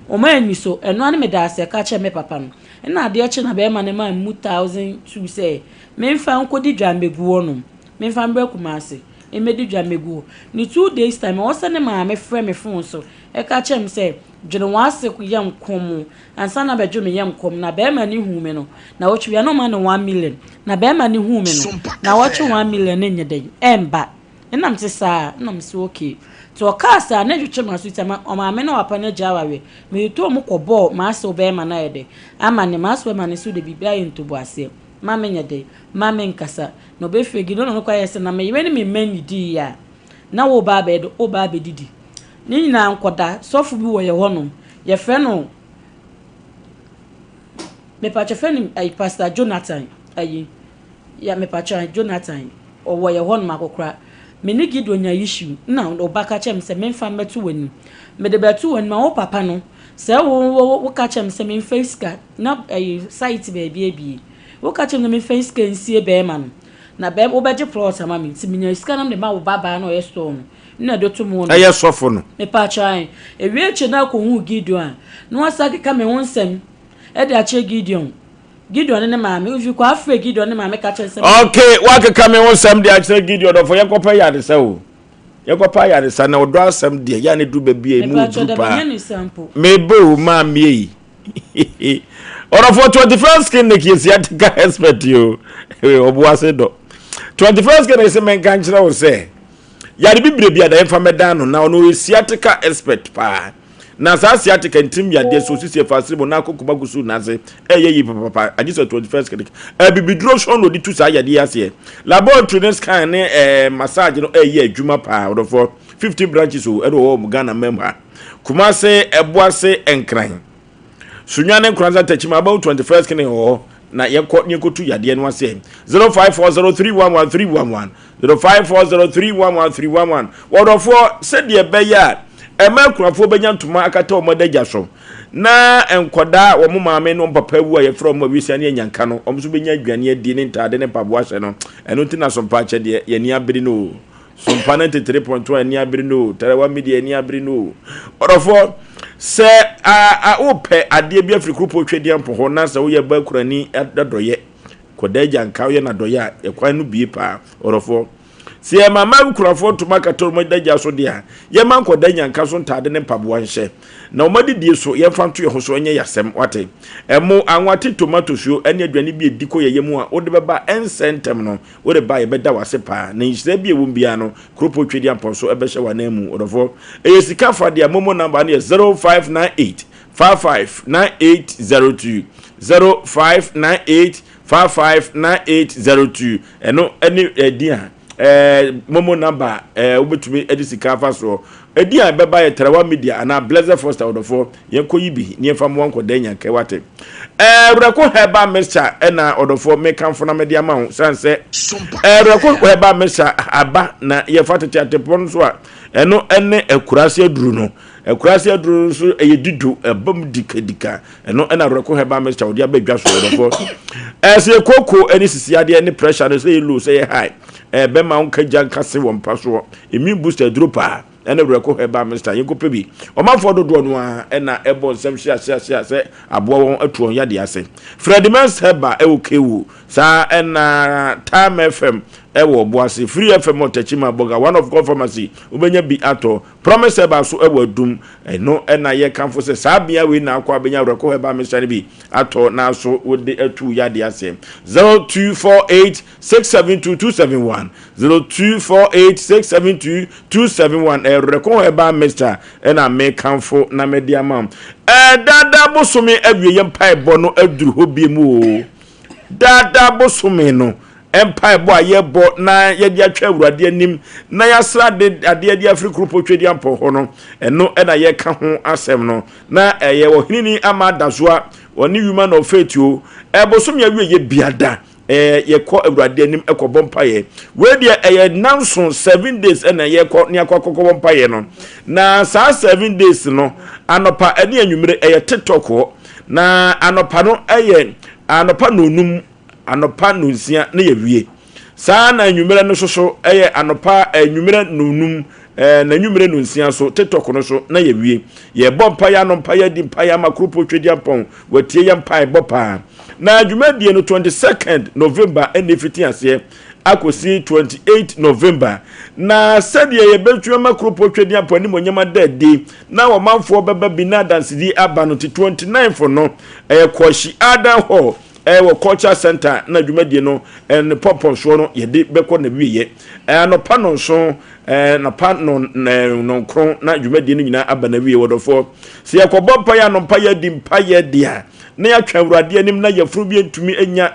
o mani so eno ane me da se ka che me papa no na ade che na be ma ne ma 1002 say me mfa nkodi dwambegu wono me mfa mbre kumase e me di dwambegu ni 2 days time o se ne ma me frɛ me phone so e ka che me say dwene wase ku yam kom ansa na bejo me yam kom na be ma ni hu me no na wo twia no ma no 1 million na be ma ni hu me no na wo twe 1 million ne nyede emba enam se sa enam se okay to kasa na dwetwe ma suita ma o ma me na wapa na jawawe me to mo ko ball ma se be ma na yede ama ne ma so ma ne so de bibia yento bo ase ma me nyede ma me nkasa no be fegi no no kwa yese na me yene me mani di ya na wo ba be do o ba be didi ni nyina nkoda sofu bi wo ye hono ye fe no me pa che fe ni ai pastor Jonathan ayi ya me pa che Jonathan o wo ye hono makokra me ni Gideon nya issue na obaka chem se me mfa metu wani me de betu wani ma wo papa no se wo ka chem se me face ka na site be bi wo ka chem me face ka nsie be ma no na be wo beje plot ama me ti me nya iska na me ma wo baba na o ye store na do to mu no eye sofo no me pa chan ewie che na ko hu Gideon no wasa ka me wonsem e de ache Gideon ne maame ufi kwa afre Gideon ne maame ka che nsem okay wa ka me wonsem de ache Gideon do for yekopa ya de se o yekopa ya de sa na odo asem de ya ne du ba bia mu du pa me bo ma me yi ora for 21st skin ne kiesiatica expert yo obuase do 21st skin se men kan kira wo se ya de bibre bia da emfa medan no na ono siatica expert pa na sa siatica ntim ya de so sisi fasimo na kokuba gusu na se yi papa ajiso 21st skin bibidro show no di tu sa ya de ase laboratory ne scan ne massage no yi adwuma pa ora for 50 branches o edo Ghana member kuma se eboase enkran Sunyane Kranza Techima about 21st kene ho na yekotu yade no ase 0540311311 0540311311 wodofo se de beya emakurafo benya ntoma akata omodagya so na enkoda wo maame no papa wu aye from awisia ne nyanka no omso benya adwane adi ne ntade ne paboahye no eno tina sompa che de ye ni abiri no Sompa 93.1 ni abiri no Tarawa media ni abiri no wodofo se ope ade bi afri krupo twedi ampo ho na se wo ye ba kurani adoye kodaja nka wo ye na doye e kwan no bie pa orofo se e mama kurafo to makato mo daja so de a ye man kodaja nka so ntade ne mpaboa nhye na omadi die so ye fanto ye ho so onye yasem wate emo anwate tomato suo ene aduane bi ediko ye yemu a wo de beba ensentem no wo de ba ye beda wase pa na nhire bi ewum bia no krupo twedi ampo so ebe hye wana mu orofo e sika fa de momo number ne 0598 559802 0598559802 eno eni edia momo number obetumi edisika fa so edia beba ye Tarawa media ana Blazer Foster odofo yenko yibi ne fa mo anko danya kewate reko heba mixture ena odofo mekanfo na media ma ho sanse reko heba mixture aba na ye fatete atepon so a eno ene akurase aduru no akurase aduru so eyedidu ebam dikadika eno ena reko heba mixture odi abadwa so odofo se koko eni sisiade eni pressure no say low say high be ma unka janka se wo mpa so emi booster dropa ene reko heba mixture yenko pebi o manfo dodo no a ena ebo nsem hia se abo won atuon yade ase Fredmans heba ewokewu sa ena Time FM ewo boase Free FM otachima boga one of God pharmacy ubenya bi ato promise heba so ewo adum eno ena ye kanfo se sabia we na akwa benya reko heba mixture bi ato na so wode atu yade ase 0248672271 0248672271 reko heba mixture ena me kanfo na media mam dada bosome awie yempa ebo no aduru hobie mu o dada bosome no empire bo ayebo na yedi atwa awurade anim na yasra de ade afri krupo twedi ampo ho no eno ena ye ka ho asem no na ye wo hinini ama dazoa oni human of faith o bosome awie ye biada ye ko awurade anim ekobom paye we de ye nanson 7 days ena ye ko ne akokobom paye no na sa 7 days no anopa ene anwumire ye TikTok ho na anopa no anopa nonum anopa nonsia na ye wie sa na anwumire no soso anopa anwumire nonum na anwumire nonsia so TikTok no so na ye wie ye bompa ya no mpa ya di mpa ya makropo twedi ampon watie ya mpa bopa na adwumadie no 22nd November ene fiti ase akosi 28 November na sadia ye betwa makropo twedi ampon ni monyama dadi na wo manfo beba bi na dansidi aba no 29 for no kwashi ada ho wo culture center na adwumadie no en popon so no ye de beko na wiye no panon so na panon no kron na adwumadie no nyina aba na wiye wodofo se yakobompa ya no mpa ya di mpa ya dia na ya twa awurade anim na yafuru bi entumi enya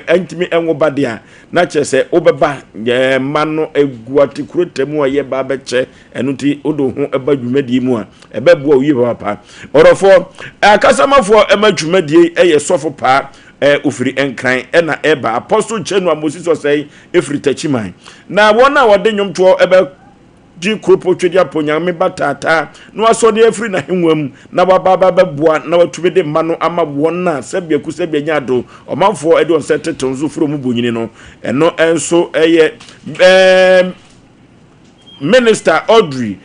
entumi enwoba dia na chese obeba mano eguati kurotemu aye ba beche enuti odo ho eba dwumadie mu a ebebo oyi papa orofo akasamafo emadwumadie eye sofo pa ufiri enkran ena eba apostle General Moses Osei efiri tachiman na wona wode nwomto ebe di kropo twedi aponya me batata no asode efiri na henwam na baba beboa na watubede mano ama wona sabia ku sabia nyado omanfo ede on seteton zo furo mu bonyini no eno enso eye Minister Audrey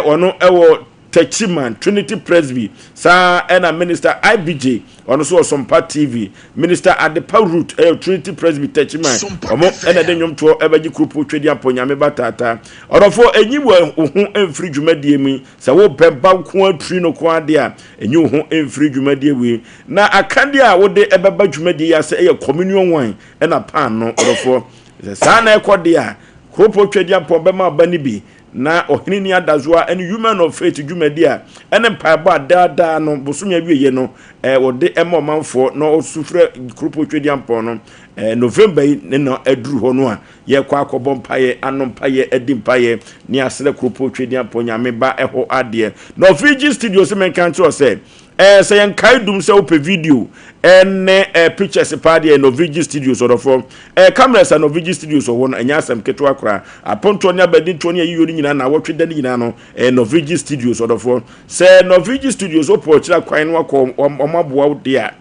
ono ewo Techiman Trinity Presby sa ena Minister IBJ ono so Sompa TV Minister Adepa Root Trinity Presby Techiman omo ena de nwom to ebaji krupo twedi aponyame batata orofo enyiwo ho emfiri dwumadie mi sa wo beba ko atri no ko ade a enyi ho emfiri dwumadie wi na akande a wo de ebeba dwumadie ya se communion wine ena pan no orofo sa na ekode a krupo twedi apobema bani bi na ohini ni adazoa any human of faith dwumadia ene mpaebo adada no bosomya wieye no wode emo manfo no osufre krupo twedi ampo no November ne no aduru ho no a ye kwa akobom paye anom paye edim paye ni asere krupo twedi ampo nyame ba eho ade no Fiji studio se men kan to say say en kaidum se ope video ene pictures party no Fiji studio so for cameras no Fiji studio so won anya asem keto akra aponto nya bedi to nya yiyori nyina na wotwe de nyina no no Fiji studio so for say no Fiji studio so po kira kwan no akọ omaboa de a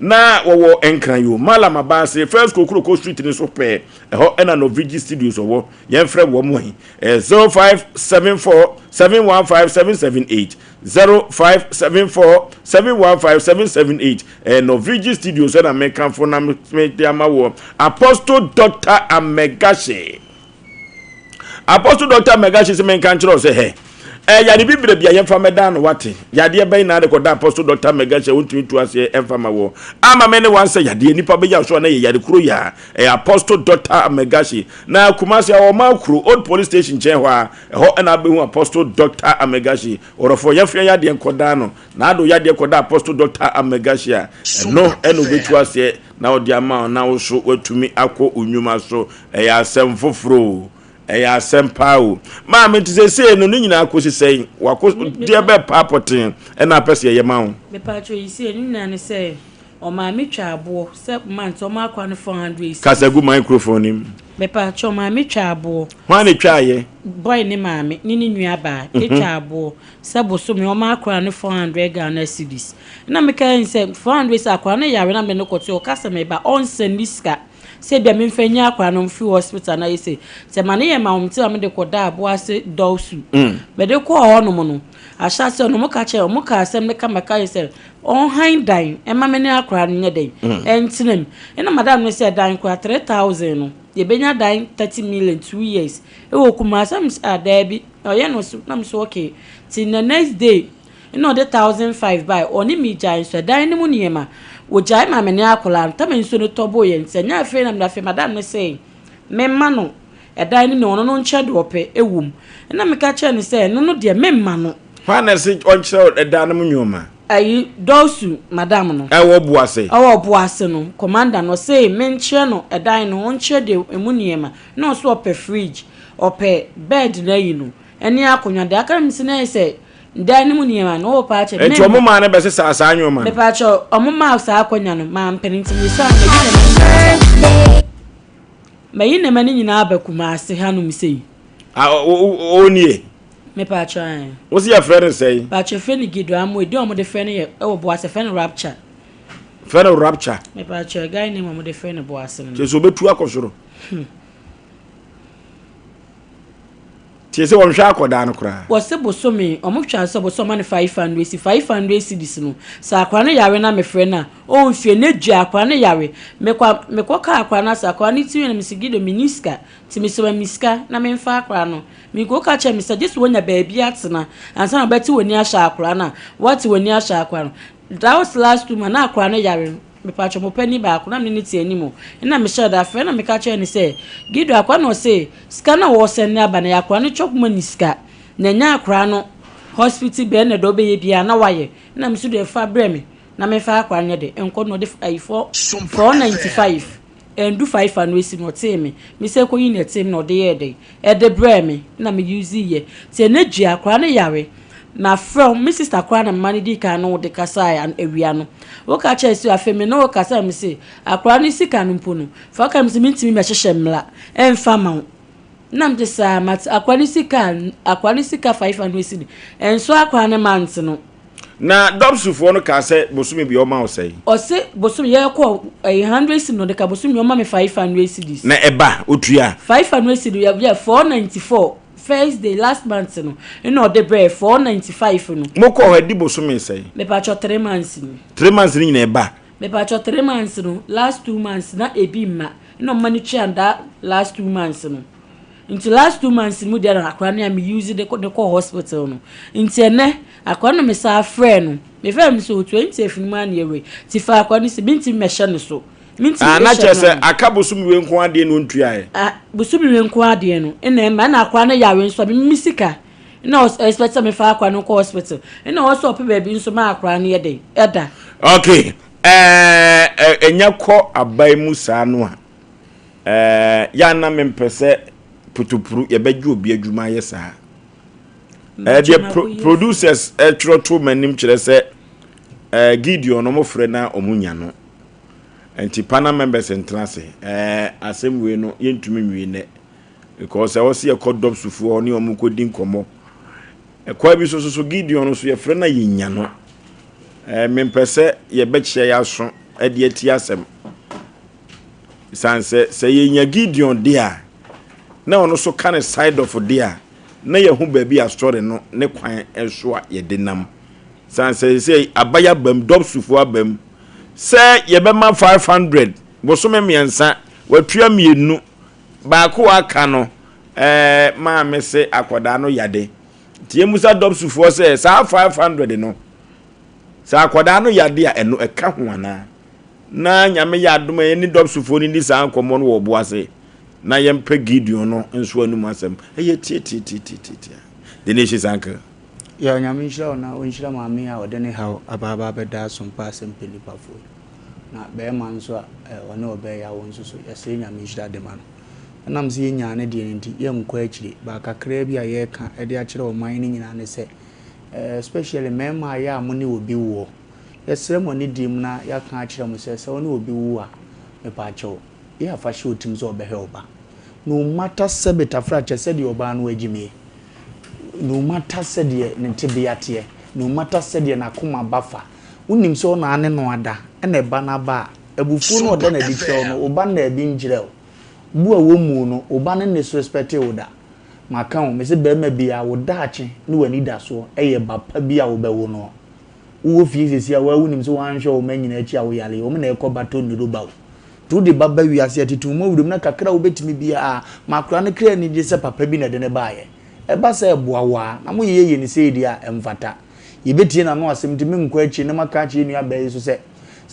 na wo enkran yo malama ba se first kokuro street ni so pe ho ena no Fiji studio so wo yen frɛ wo mo hi 0574715778 0574715778 no Fiji studio so na mekan for na me ama wo Apostle Dr. Amegashi se menkan kiro se he yade bibire bia yemfa medan wate yade be na de koda Apostle Dr. Megache wontumi tu ase emfa ma wo ama me ne wan se yade nipa be ya so na yade kuro ya Apostle Dr. Megache na Kumasi a ma kuro old police station chen ho na be hu Apostle Dr. Megache orofo yefia yade enkoda no na ado yade koda Apostle Dr. Megache no eno betu ase na odi ama na wo so watumi akọ onwuma so ya asem foforo Asem Pao ma me tise no nyina akosi sei wako de be papoten na pese ye ma wo me patro yi se nyina ne se o ma me twa abo se man to ma kwa no 400 kasagu microphone nim me patro ma me twa abo hwa ne twa ye boy ne ma me ni nua ba e twa abo se boso me o ma kwa no 400 Ghana cedis na me kan se 400 sa kwa no yare na me no koto o kasa me ba on seniska se bia me mfanya akwa no mfi hospital na yese se mane ye ma umti am de koda abo ase dawsu be de ko ho no mo no ahya se no mo ka che mo ka asem ne kamaka yese on hind dan e ma me ne akwa no nyeden entinem ina madam no se dan kwa 3000 no ye benya dan 30 million 2 years e wo kuma asem adabi oye no na me so okay till the next day ino de 1500 buy oni mi jai so dan ni mu niema wo jai ma me ne akola ntame nso no tobo ye nsenya afi na me madam ne say me ma no edan ni no no nche do pe ewum na me ka che ne say no de me ma no fa na se onche edan mu nyoma ayi dosu madam no ewo buase no commander no say me nche no edan no nche de emu niema no so ope fridge ope bed na yi no eni akonya de aka me se na say ndani mu niema no pa che me omo ma na be se sa anwoma me pa che omo ma sa akonya no ma mperinti mi sa me yi na mani nyina abakuma ase hanum sei onie me pa che wo si ya friend sei pa che friend gido amo edi omo de friend ye e bo ase friend rapture me pa che guy name omo de friend bo ase no che so betu akosoro Tiese wonhwa akoda no kra. Wose bosomi, omotwa so bosoma ne 500 cedis no. Sa akwa ne yare na me frɛ na, o mfie ne dua akwa ne yare. Mekwa ka akwa na sa akwa ne tiwe na misigido miniska, ti misewa miska na me mfa akwa no. Mi go ka che mi say this wonya baabi atena. Ansa na beti woni ahya akwa na. What woni ahya akwa no. That was last two na akwa ne yare. Me pacho mo pani ba akwa na me niti animo. Na me share da frɛ na me ka che ni say, gido akwa no say, scanner wo send na ba na akwa no chop maniska. Na nya akwa no hospital be na do be ye bia na waye. Na me su de fa bre me. Na me fa akwa nye de enko no de 495. Endu 500 si no teme. Me say ko yi na teme no de ye de. E de bre me na me use ye. Te na dua akwa no yare. Na from my sister kwa na mani di ka no de kasa an ewia no wo ka che su afemi no wo kasa me se akwa ni sika no mpo no fa ka me se mintimi me hyehye mla emfa ma na me sa mat akwa ni sika 500 cedi enso akwa ne mant no na dobsufo no ka se bosumi bi o ma o sei o se bosumi ye ko 100 cedi no de ka bosumi o ma me 500 cedis na eba otua 500 cedi ya 494 first day last month no ino de bre 495 no moko ho adi bosome sei me pa cho 3 months no 3 months ni na ba me pa cho 3 months no last 2 months na ebi ma ino mani chianda last 2 months no into last 2 months mu dia na akwa na me use the call hospital no into ene akwa no me sa friend no me fam so 20 efinu na yewe ti fa akwa no se binti me hye no so na chese aka bosumi we nko ade no ntuae bosumi we nko ade no ene ma na akwa no yawe nso me misika na expect me fa akwa no call hospital ene also pe baby nso ma akwa no yede eda okay enya ko abai musa no a ya na me mpese putupuru ye beju obi adwuma ye saa the producers to manim kire se Gideon no mo frɛ na omunya no enti pana members entrance asem we no yentumi nwi ne because I was here called dop sufu oni omu kodi nkomo kwa bi so Gideon no so ye frɛ na yenya no me mpese ye beche ya so ade ati asem sanse se yenya Gideon dia na ono so kan side of dia na ye hu ba bi a story no ne kwan enso a ye denam sanse se abaya bam dop sufu abam se ye be ma 500 bosome miensa watua mienu ba ko aka no ma me se akoda no yade tie musa dop sufu se sa 500 no sa akoda no yade a eno eka ho ana na nyame ya adoma ni dop sufu ni sa ankomo no wo boase na yempe Gideon no nso anum asem eye tie the nation uncle ya nyame nshira na onshira maame a odene ha ababa beda Sompa Asem Mpe Nipa fo na be man so one obe ya won so yese nyame nshira de man nam se nya ne de nti yemkọ akire ba kakra bi a ye ka e de akire o man ni nyina ne se especially mema ya amune obi wo yesere mo ne dim na ya ka akire mo se one obi wo a me pa acho ya fa shi otim so obe he oba no matter sebeta frache said the oba no agime no matter said ne tibiate no matter said na koma bafa unim so na ane no ada na eba na ba ebufu no oda na dikyo no oba na ebi njire bu a wo mu no oba ne disrespect oda maka o me se be ma bia oda ache ne wani da so eye bapa bia wo be wo no wo fie sesi a wa unim so wan hwe o manyina achi a wo yale o me na ekobato ni roba to the baba wi ase atitu mo wudum na kakra wo betimi bia a makra ne kra ni je se papa bi na de ne baaye e ba se boawa na mo yeye ni se dia emfata ye betie na no asem timi nkwa achi ne maka achi ni abaye so se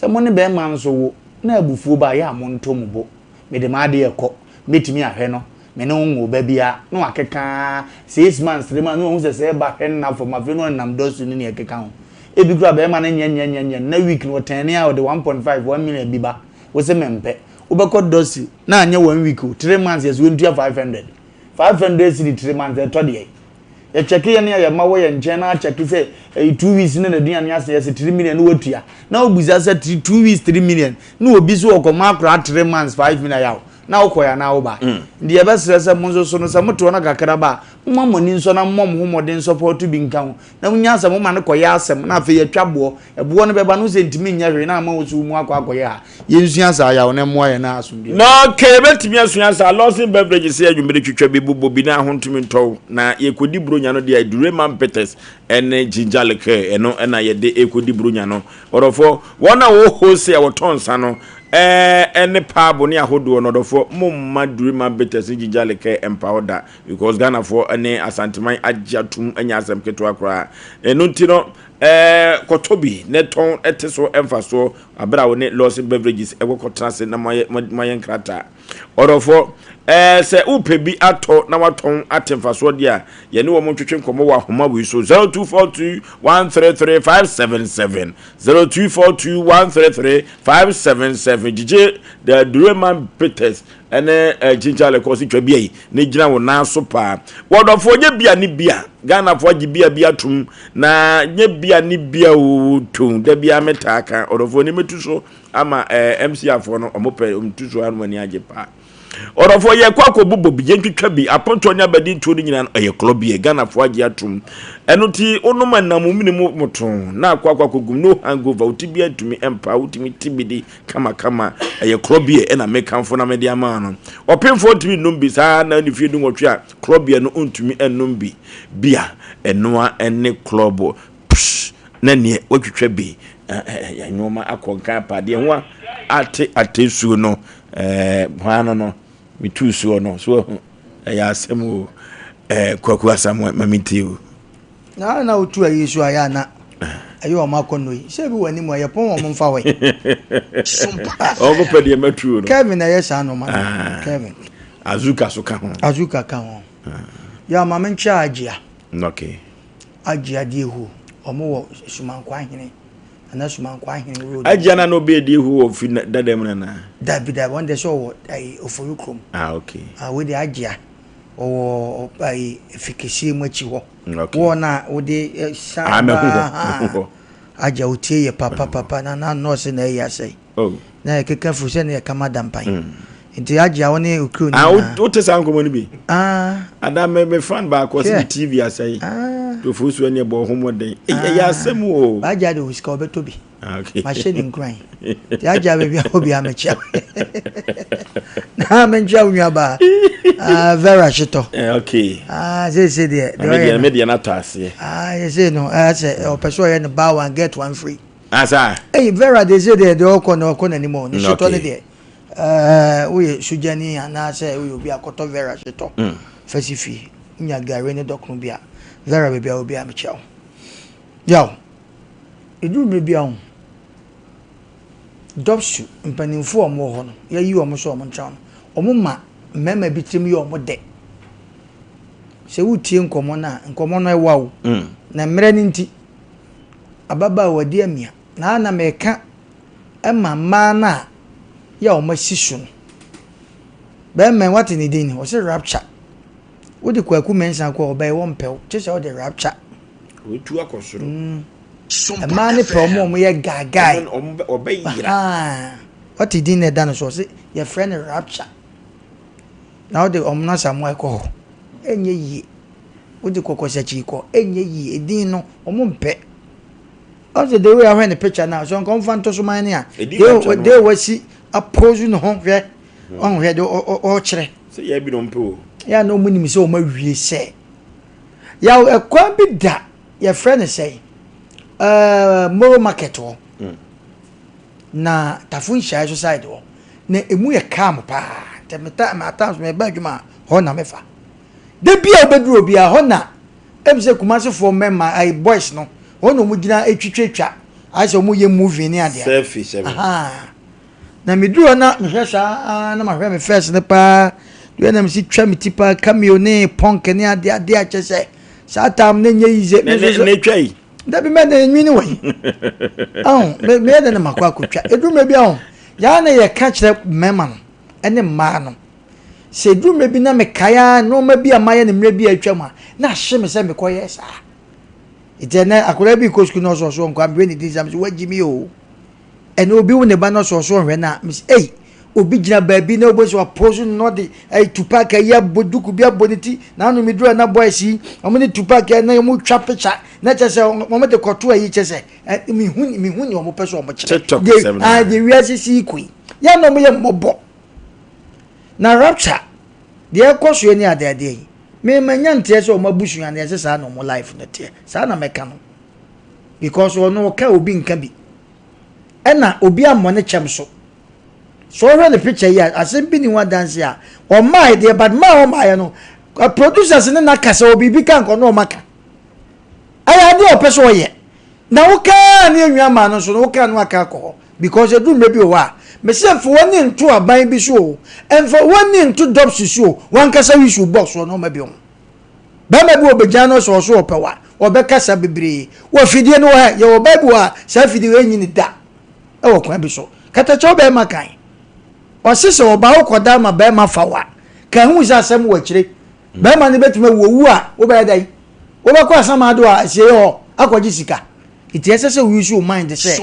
mo ne be ma nso wo na abufuo ba ya mo ntom bo me de ma de ekọ betimi ahwe no me ne wo ba bia no akeka 6 months 3 months no hu se ba hwe na for ma fe no nam dosu ni akeka ho e bi kura be ma ne nya na week no 10 ya o de 1.5 1 million bi ba wose mempe ubeko dosi na anya 1 week 3 months yes we ntua 500 cedi 3 months to de ye check ye ne ya ma wo ye nche na check say 2 weeks ne na duan ya say 3 million no watua na obuza say 2 weeks 3 million na obi so okoma kra 3 months 5 million yawo na ukoya na uba ndi ebe sese munzo so no se muto na kakra ba mmom ni nso na mmom homodin support bi nkan na munya asem ma ne koya asem na afi ye twabo ebo ne beba no se ntimi nya hwe na ama osu mu akwakoya ha ye nsu asa ya one mo ye na asumbi no ke betimi asu asa losin beverage se adwumere twitwa bi bubo bi na ahontumi ntow na ye kodi bronya no de Dureman Peters ene jinjaleke eno na ye de ekodi bronya no orofo wona wo hose wo tonsa no ene pabo ni ahodo no dofo mumma Dureman Peters jinjaleke empower because Ghana for ene asanteman agiatum anya asem keto akra eno ntino kotobi neton eteso emfaso abra woni losin beverages ekokotrase na mayen krata orofo se upebi ato na waton atemfaso dia ye ne wo montwetwe nkomo wa homa wi so 0242133577 0242133577 jije the Dureman Peters ene jinjale kosi twa yi ne gina wo na so pa wodofo nye bia ni bia Ghana fo gi bia tum na nye bia ni bia o tum da bia metaka odofo ni metuso ama MC afo no omope omtuso anu ani age pa orofo ye kwakọ bobo bi yentwetwa bi aponto nya badi ntuo ni nyina eye club ye Ghana fo agye atum eno ti onoma na muminimu moton na kwakọ gum no hangover utibia tumi empa utimi tibidi kama eye club ye ena mekanfo na media ma no opemfo timi numbi saa na ni fie du nwotwe a club ye no untumi enumbi bia enoa ene club na ne watwetwa bi ya nyoma akonka pade ho ate suo no hwana no mitu suo no so ya asem kwaku asam mamitiw na otu ayesu aya na ayo makono yi se bi wani mo ye pon wo mfa we ogo pede matu no Kevin ayesa no man Kevin azuka so ka ho azuka ka ho ya mama ncha agia okay agia die hu omo wo sumankwa hene ana sumankwa hene road agia na no be die hu of dadam na David one dey show ai oforukrom okay we dey agia o ai efikisi machi ho okay wona we dey sa agia otie ye papa na no se na ya sei na ekeka fu se na kama dampan nti agia woni okro ni o te san komo ni bi adam me fan ba ko se TV asai to fusu ani bo homoden ya asem o agia de uska obeto bi okay machine grind ti agia be bia obi amechia na menja unyaba vera shito okay say there media na tase you say no say o person here buy one get one free asa vera they say there no kono anymore ni shito ne there we sujani ana say we obi akoto vera shito fasifi nya gare ne dokun bia vera be bia obi amechia yaw edu me bia ho dobsu mpanimfo omo ho no yayi omo so omo ncha no omo ma mema bitim yi omo de se wutie nkomo no ewa na mmere ni nti ababa wadi amia na meka emama na ya omo sisu no be men what ni din o se rapture wodi kwaku mensan ko obai wo mpew chese o de rapture we tu akosoro mani promo mo ye gagai obeyira what did in dan so say your friend rapture now the omna samuel ko enye yi odi kokose chi ko enye yi edin no omumpe also the way I when the picture now so come fan to so many a they wasi approach no ho hwe on hwe de o kire say ya bi no mpe o ya no munim say o ma wie say ya ekwa bi da your friend say moro market wo na tafun share society wo na emu ye calm pa temeta mata me badwuma ho na mefa de bia obeduro bia ho na emse kumase for memma ai boys no ho no mu gina etwetwetwa aso mu ye movie ni ade selfie na miduro na mehwesa na mahwe me first ne pa do na msi twa mitipa cameo ne punk ne ade a chese satam ne nye yize ne twai da bi me na nwini wai me de na makwa kotwa edume bi ya na ye ka kire mema no ene ma no se edume bi na me kaya no ma bi amaye ne mre bi atwa na hye me se me koye sa ite na akora bi ko school no so nkwa mbe ni dizam so wagimi o ene obi wo ne ba no so hwe na mis obi gina baabi na obo so approach no de tupac ya boduku bia boniti na no midro na boys yi omni tupac na mu twa picture na chese mo de koto ayi chese mi hu omo peso omo chire de wiasisi kui ya no mo ye mobo na rapture de ekoso ni ade yi me manya ntie so omo busu ya na yese sa no mo life no tie sa na meka no because ono ka obi nka bi ena obi amone chem so when the picture here Asem Mpe Nipa dance here or my dear but my my no producers na kasa obi bi kan ko no maka aya de opeso ye na wo ka na enwa ma no so no ka no aka ko because edu mebi o wa me say for one into aban bi so and for one into dub so one kasa wi so box no mebi on ba mebi obeja no so opewa obekasa bebre wo fidie no ha ye wo bible a sa fidie enyi ni da e wo kwa bi so kata cho be makan osise oba ukoda ma be ma fawa ka hu za asem wa kire be ma ne betuma wowu a wo be dai wo be kwa asama do a se ho akwaji sika it is a we should mind the say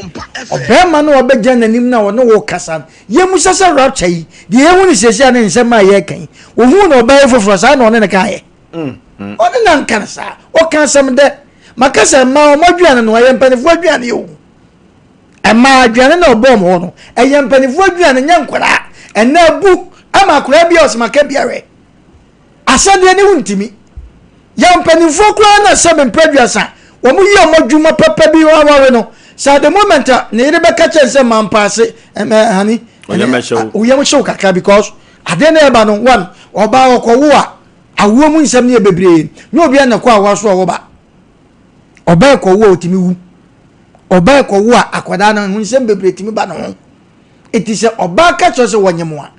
obema no obeja nanim na wo wo kasa ye mu sese rapture yi de ye hunu sese na nsem ma ye kan wo hu no obaye foforo sa na one ne kan ye one na kan sa o kan sam de makasa ma o modwane no ye mpanifo adwane ye wo e ma adwane na obom ho no e ye mpanifo adwane nya nkwara e na bu ama kura bia osmaka biare asade ne huntimi ya mpanifo kura na Asem Mpe Nipa omu yi omodwuma papa bi wa no so the moment na ire be ka chense man pass hani uyam show kaka because ade na eba no one oba okowo a awo mu nsem ne bebre no obi na kwa awaso owo ba oba ekowo otimi wu oba ekowo a akwada na nsem bebre timi ba no it is oba ka chose wonyemo a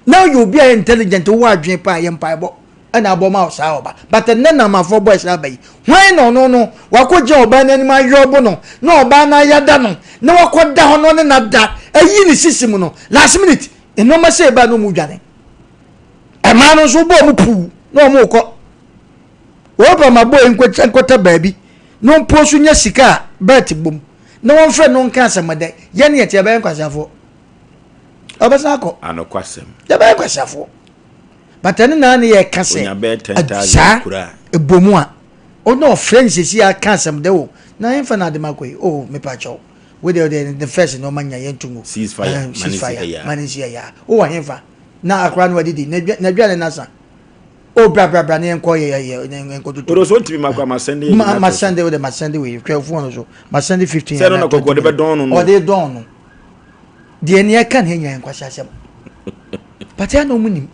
now you be intelligent wo adwen pa ye mpa ebo ana aboma osa oba but nna ma for boys abai when no wakoje oba na anima yobo no na oba na yada no na wakoda ho no na da ayi ni system no last minute eno ma say ba no mu dwane e ma no so bo mu pu no mu ko wo ba ma boy nkota baabi no posu nya sika bet bom na won fre no nka asamade ye ne yete ba nkwasafo obasa ko anokwasem ya ba nkwasafo but ene na na ye kase kura ebomu a ono friends si ya kansem de wo na yen fa na de makoi oh me pa cho we the first no manya yen tungu ceasefire manisia ya o wa yen fa na akra no wadidi na dwa na sa o bra na yen ko ye nko tutu oro so ntimi makwa masende masende we the masende we 12 one so masende 15 se no na kokko de be don no o de don no de ene ya kan henya yen kwa shasem but ya no munim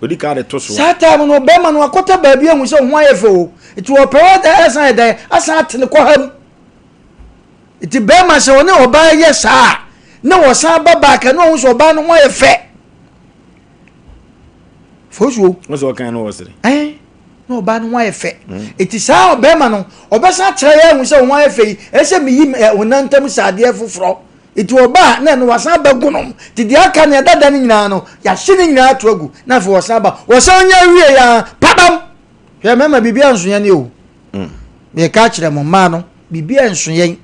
odi ka de to so sata mo no be ma no akota ba bia hu se ho ayefe o itu o pewa da asan da asan atene ko ham iti be ma se woni oba ye sa na wo sa baba ka no hu so oba no ho ayefe fosu o so kan no wosere no oba no ho ayefe iti sa oba ma no oba sa tere ye hu se ho ayefe ese mi yi onantem sade foforo iti oba na no wasa ba gunom ti dia aka na dada ni nyina no ya hye ni nyina to agu na fo wasa ba wasa nya wie ya padam hwe mema bibia nso yan o me ka kire mo ma no bibia nso yan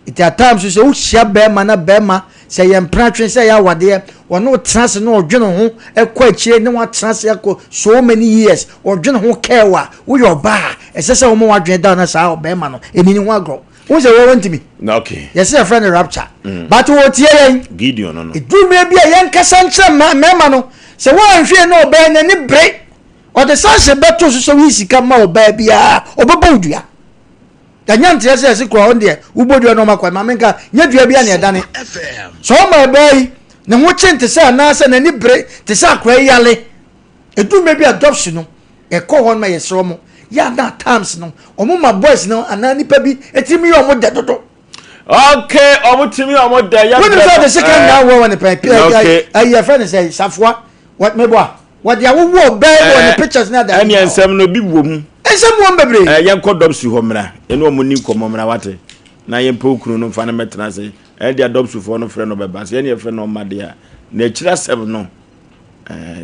iti atam so se wo hia be ma na be ma se ye mpratwe se ya wade wono trans no odwene ho ekọ akire ne wa trans yakọ so many years odwene ho kewa wo yo ba esese wo mo wadwene da na sa be ma no enini ho agro who say want me okay yes a friend rapture but what tie Gideon no do me bia yen kasa nche mema no say wan hwe no oba na ni bre o de sanse beto so wi sika ma oba bia obeba odua da nyantre se kro on de ubodua no makwa ma menka nya dua bia na edane so ma boy ne ho chente se na se na ni bre te se akwa yale edu me bia adoption no e ko hon ma yesro mo ya na times no omo ma boys no anani pa bi etimi yo mo de dodo okay omo timi omo de ya when the second now when the paper your friend say safwa what me boa what ya wo be on the pictures na da ani ensem no bi wom ensem wo bebre yen ko dobsu ho mra ene omo ni ko mo mra wate na yen pa okunu no fa na metena se e dia dobsu fo no frɛ no beba se yen ye frɛ no made a na kira 7 no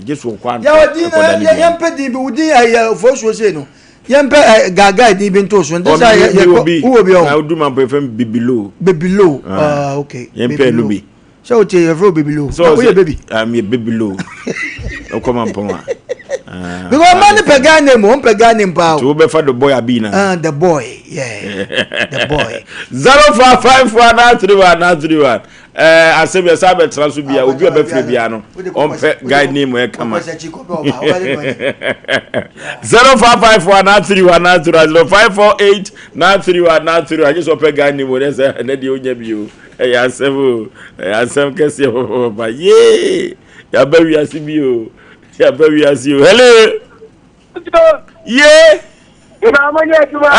jesu kwa ya wadi na yen pa di bi wudi ya Oforisuo se no yempe gaga di bento so ndesa uwo bi o na uduma po fm bibilo okay yempe lubi so te evro bibilo so ye baby ye bibilo o come pon wa because man pega name on pega name pa to be fa the boy abina the boy yeah the boy 05549331 Asem ya sabe transu bia obi oba fre bia no on pe guide name e kama 0554931905489319 I just open guide name we say na de onya bio ya Asem kese ba ye ya ba wi asibio ya ba wi asio hello ye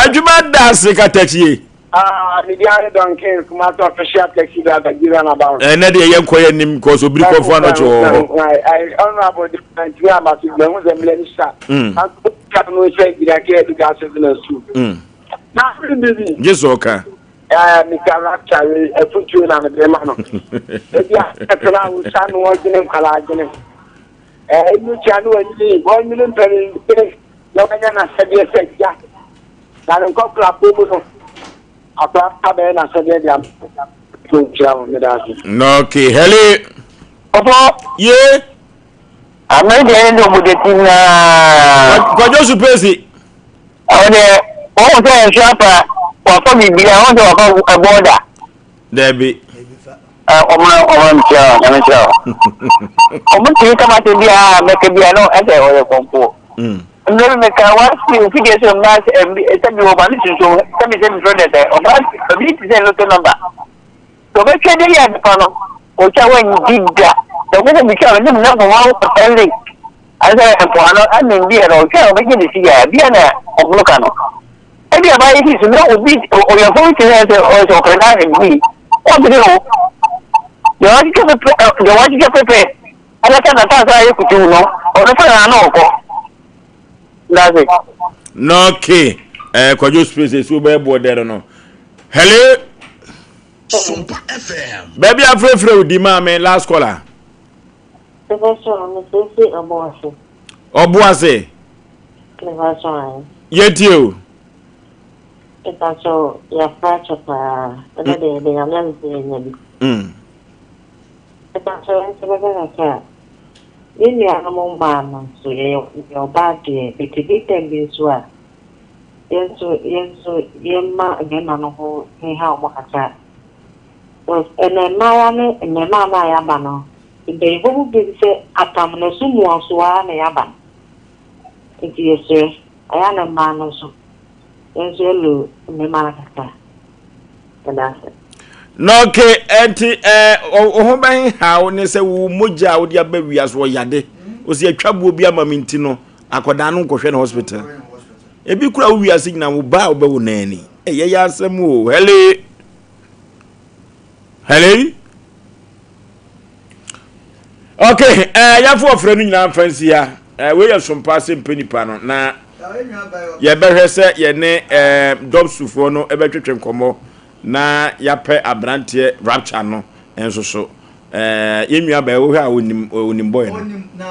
ajuma dance katachie Midiane Duncan, kuma to official taxi driver given about. Na de yen koye nim ko so biri ko fo no cho. I honorable different we about the who the minister. And can no say gira ke education na school. Na busy. Yes oka. Mi character e futu na me ma no. E dia e tla u san wo gine kala gine. Ni chanu ni 1 million penny. No kanya na se dia se ya. Na ko kla po no. Apa abe na so de dia. Okay, hello. Opo. Ye. Amede ndo mudetina. Kwajo supesi. Ode o se shapa wa ko bibia o de wa ko border. Debi. Ọmọ ncha, na ncha. Ọmọ tí kama te bia meke bia no e se o ye kompo. Ndo me ka wa si o fige so na e se bi o ba ni so se mi friend e o ba bi ti se lot number. To be kede ya de kono. O cha wa ni diga. To be mi cha ni na ko wa o pele. Asa e ko ano an bi ro cha o be ni si ya bia na o blo kano. E bia ba yi si no o bi o ya fo ti se o so ko na ni. O bi no. The one you get prepared. I like that I could do no. Or the fire no go. That's it. No key. Kwajo spaces will be board there no. Hello. Sompa FM. Baby, I'm free with the man, last caller. Obuase. Yet you. It's also your fracture. In the animal man, so your body, it did this way. Yes, Yemma again, on who he how much was and a man and a man I am. They won't be say, I come no soon was one yaban. It is, sir, I am a man also. Yes, you lose, Mamma. And that's it. No ke enti ho ban ha ne se wo moja wo dia ba wias wo yade o se atwabuo bi amaminti no akoda no nkwohwe na hospital ebi kura wo wias nyina wo ba wo ba wo nani ye ya asem o hello okay ya fo ofre no nyina fancy ya we ya Sompa Asem Mpe Nipa no na ye behwe se ye ne dobsufo no ebetwetwe nkomo na yape abrante rapture no enso so yemua ba wo ha onim boy no na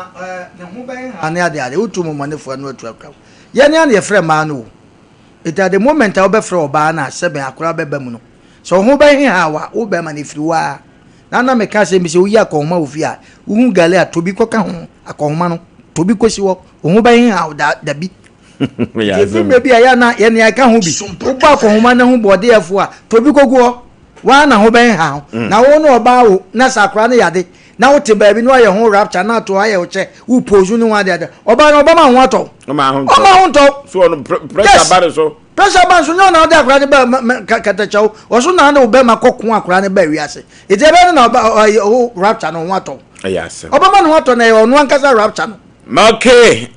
ho ban ha na ade utumu manefo no atu akra ye ne ye frɛ ma no it at the moment I be frɛ oba na sebe akora beba mu no so ho ban ha wa wo be ma ne firi wa na me ka se mi se wo yi akɔhoma ofi a wo hu gale a tobi kɔka ho akɔhoma no tobi kosi wo ho ban ha da bi If maybe I na any I can be Uba for woman who body for Toby go one a hobby how now one about Nasa Crani Yadi now to baby no your whole rapture not to I check who pose you know one the other Obama Wato Omahounto so pressure battle so pressure bands no now that granny catacho or so now no Bema cock one berry as it. It's a better about rapture no Wato. Yes, Obama Wato on one casa rapture. Okay,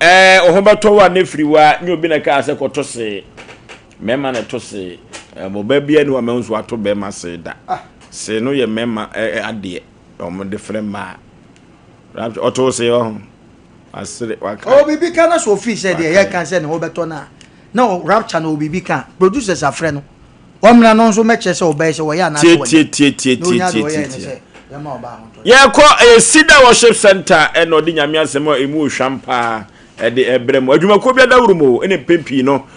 ohobato wa nefriwa nyo bi na ka se kotose mema na tose mo ba bia ni wa menso ato be ma se da se no ye mema ade o mo de frema oto se o asire waka o bibi kana so fi se de ye kan se ne obeto na rapture na obibi kan producers afre no o mra no so meche se obe se wo ya na tie Yako Sida Worship Center and Odi Nyame asem emu hwampa de ebrem adwumako bia dawuru mo ene pempi no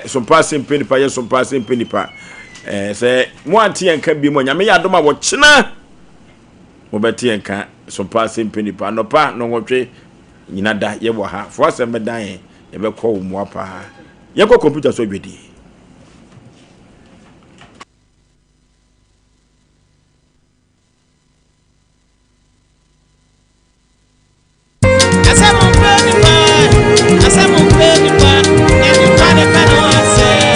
Sompa Asem Mpe Nipa ye Sompa Asem Mpe Nipa se mo ante enka bi mo Nyame ya doma wo kyena mo beti enka Sompa Asem Mpe Nipa no pa no nwotwe nyina da ye wo ha fo asem dan ye be kɔ wo mo apa ye kɔ computer so dwedi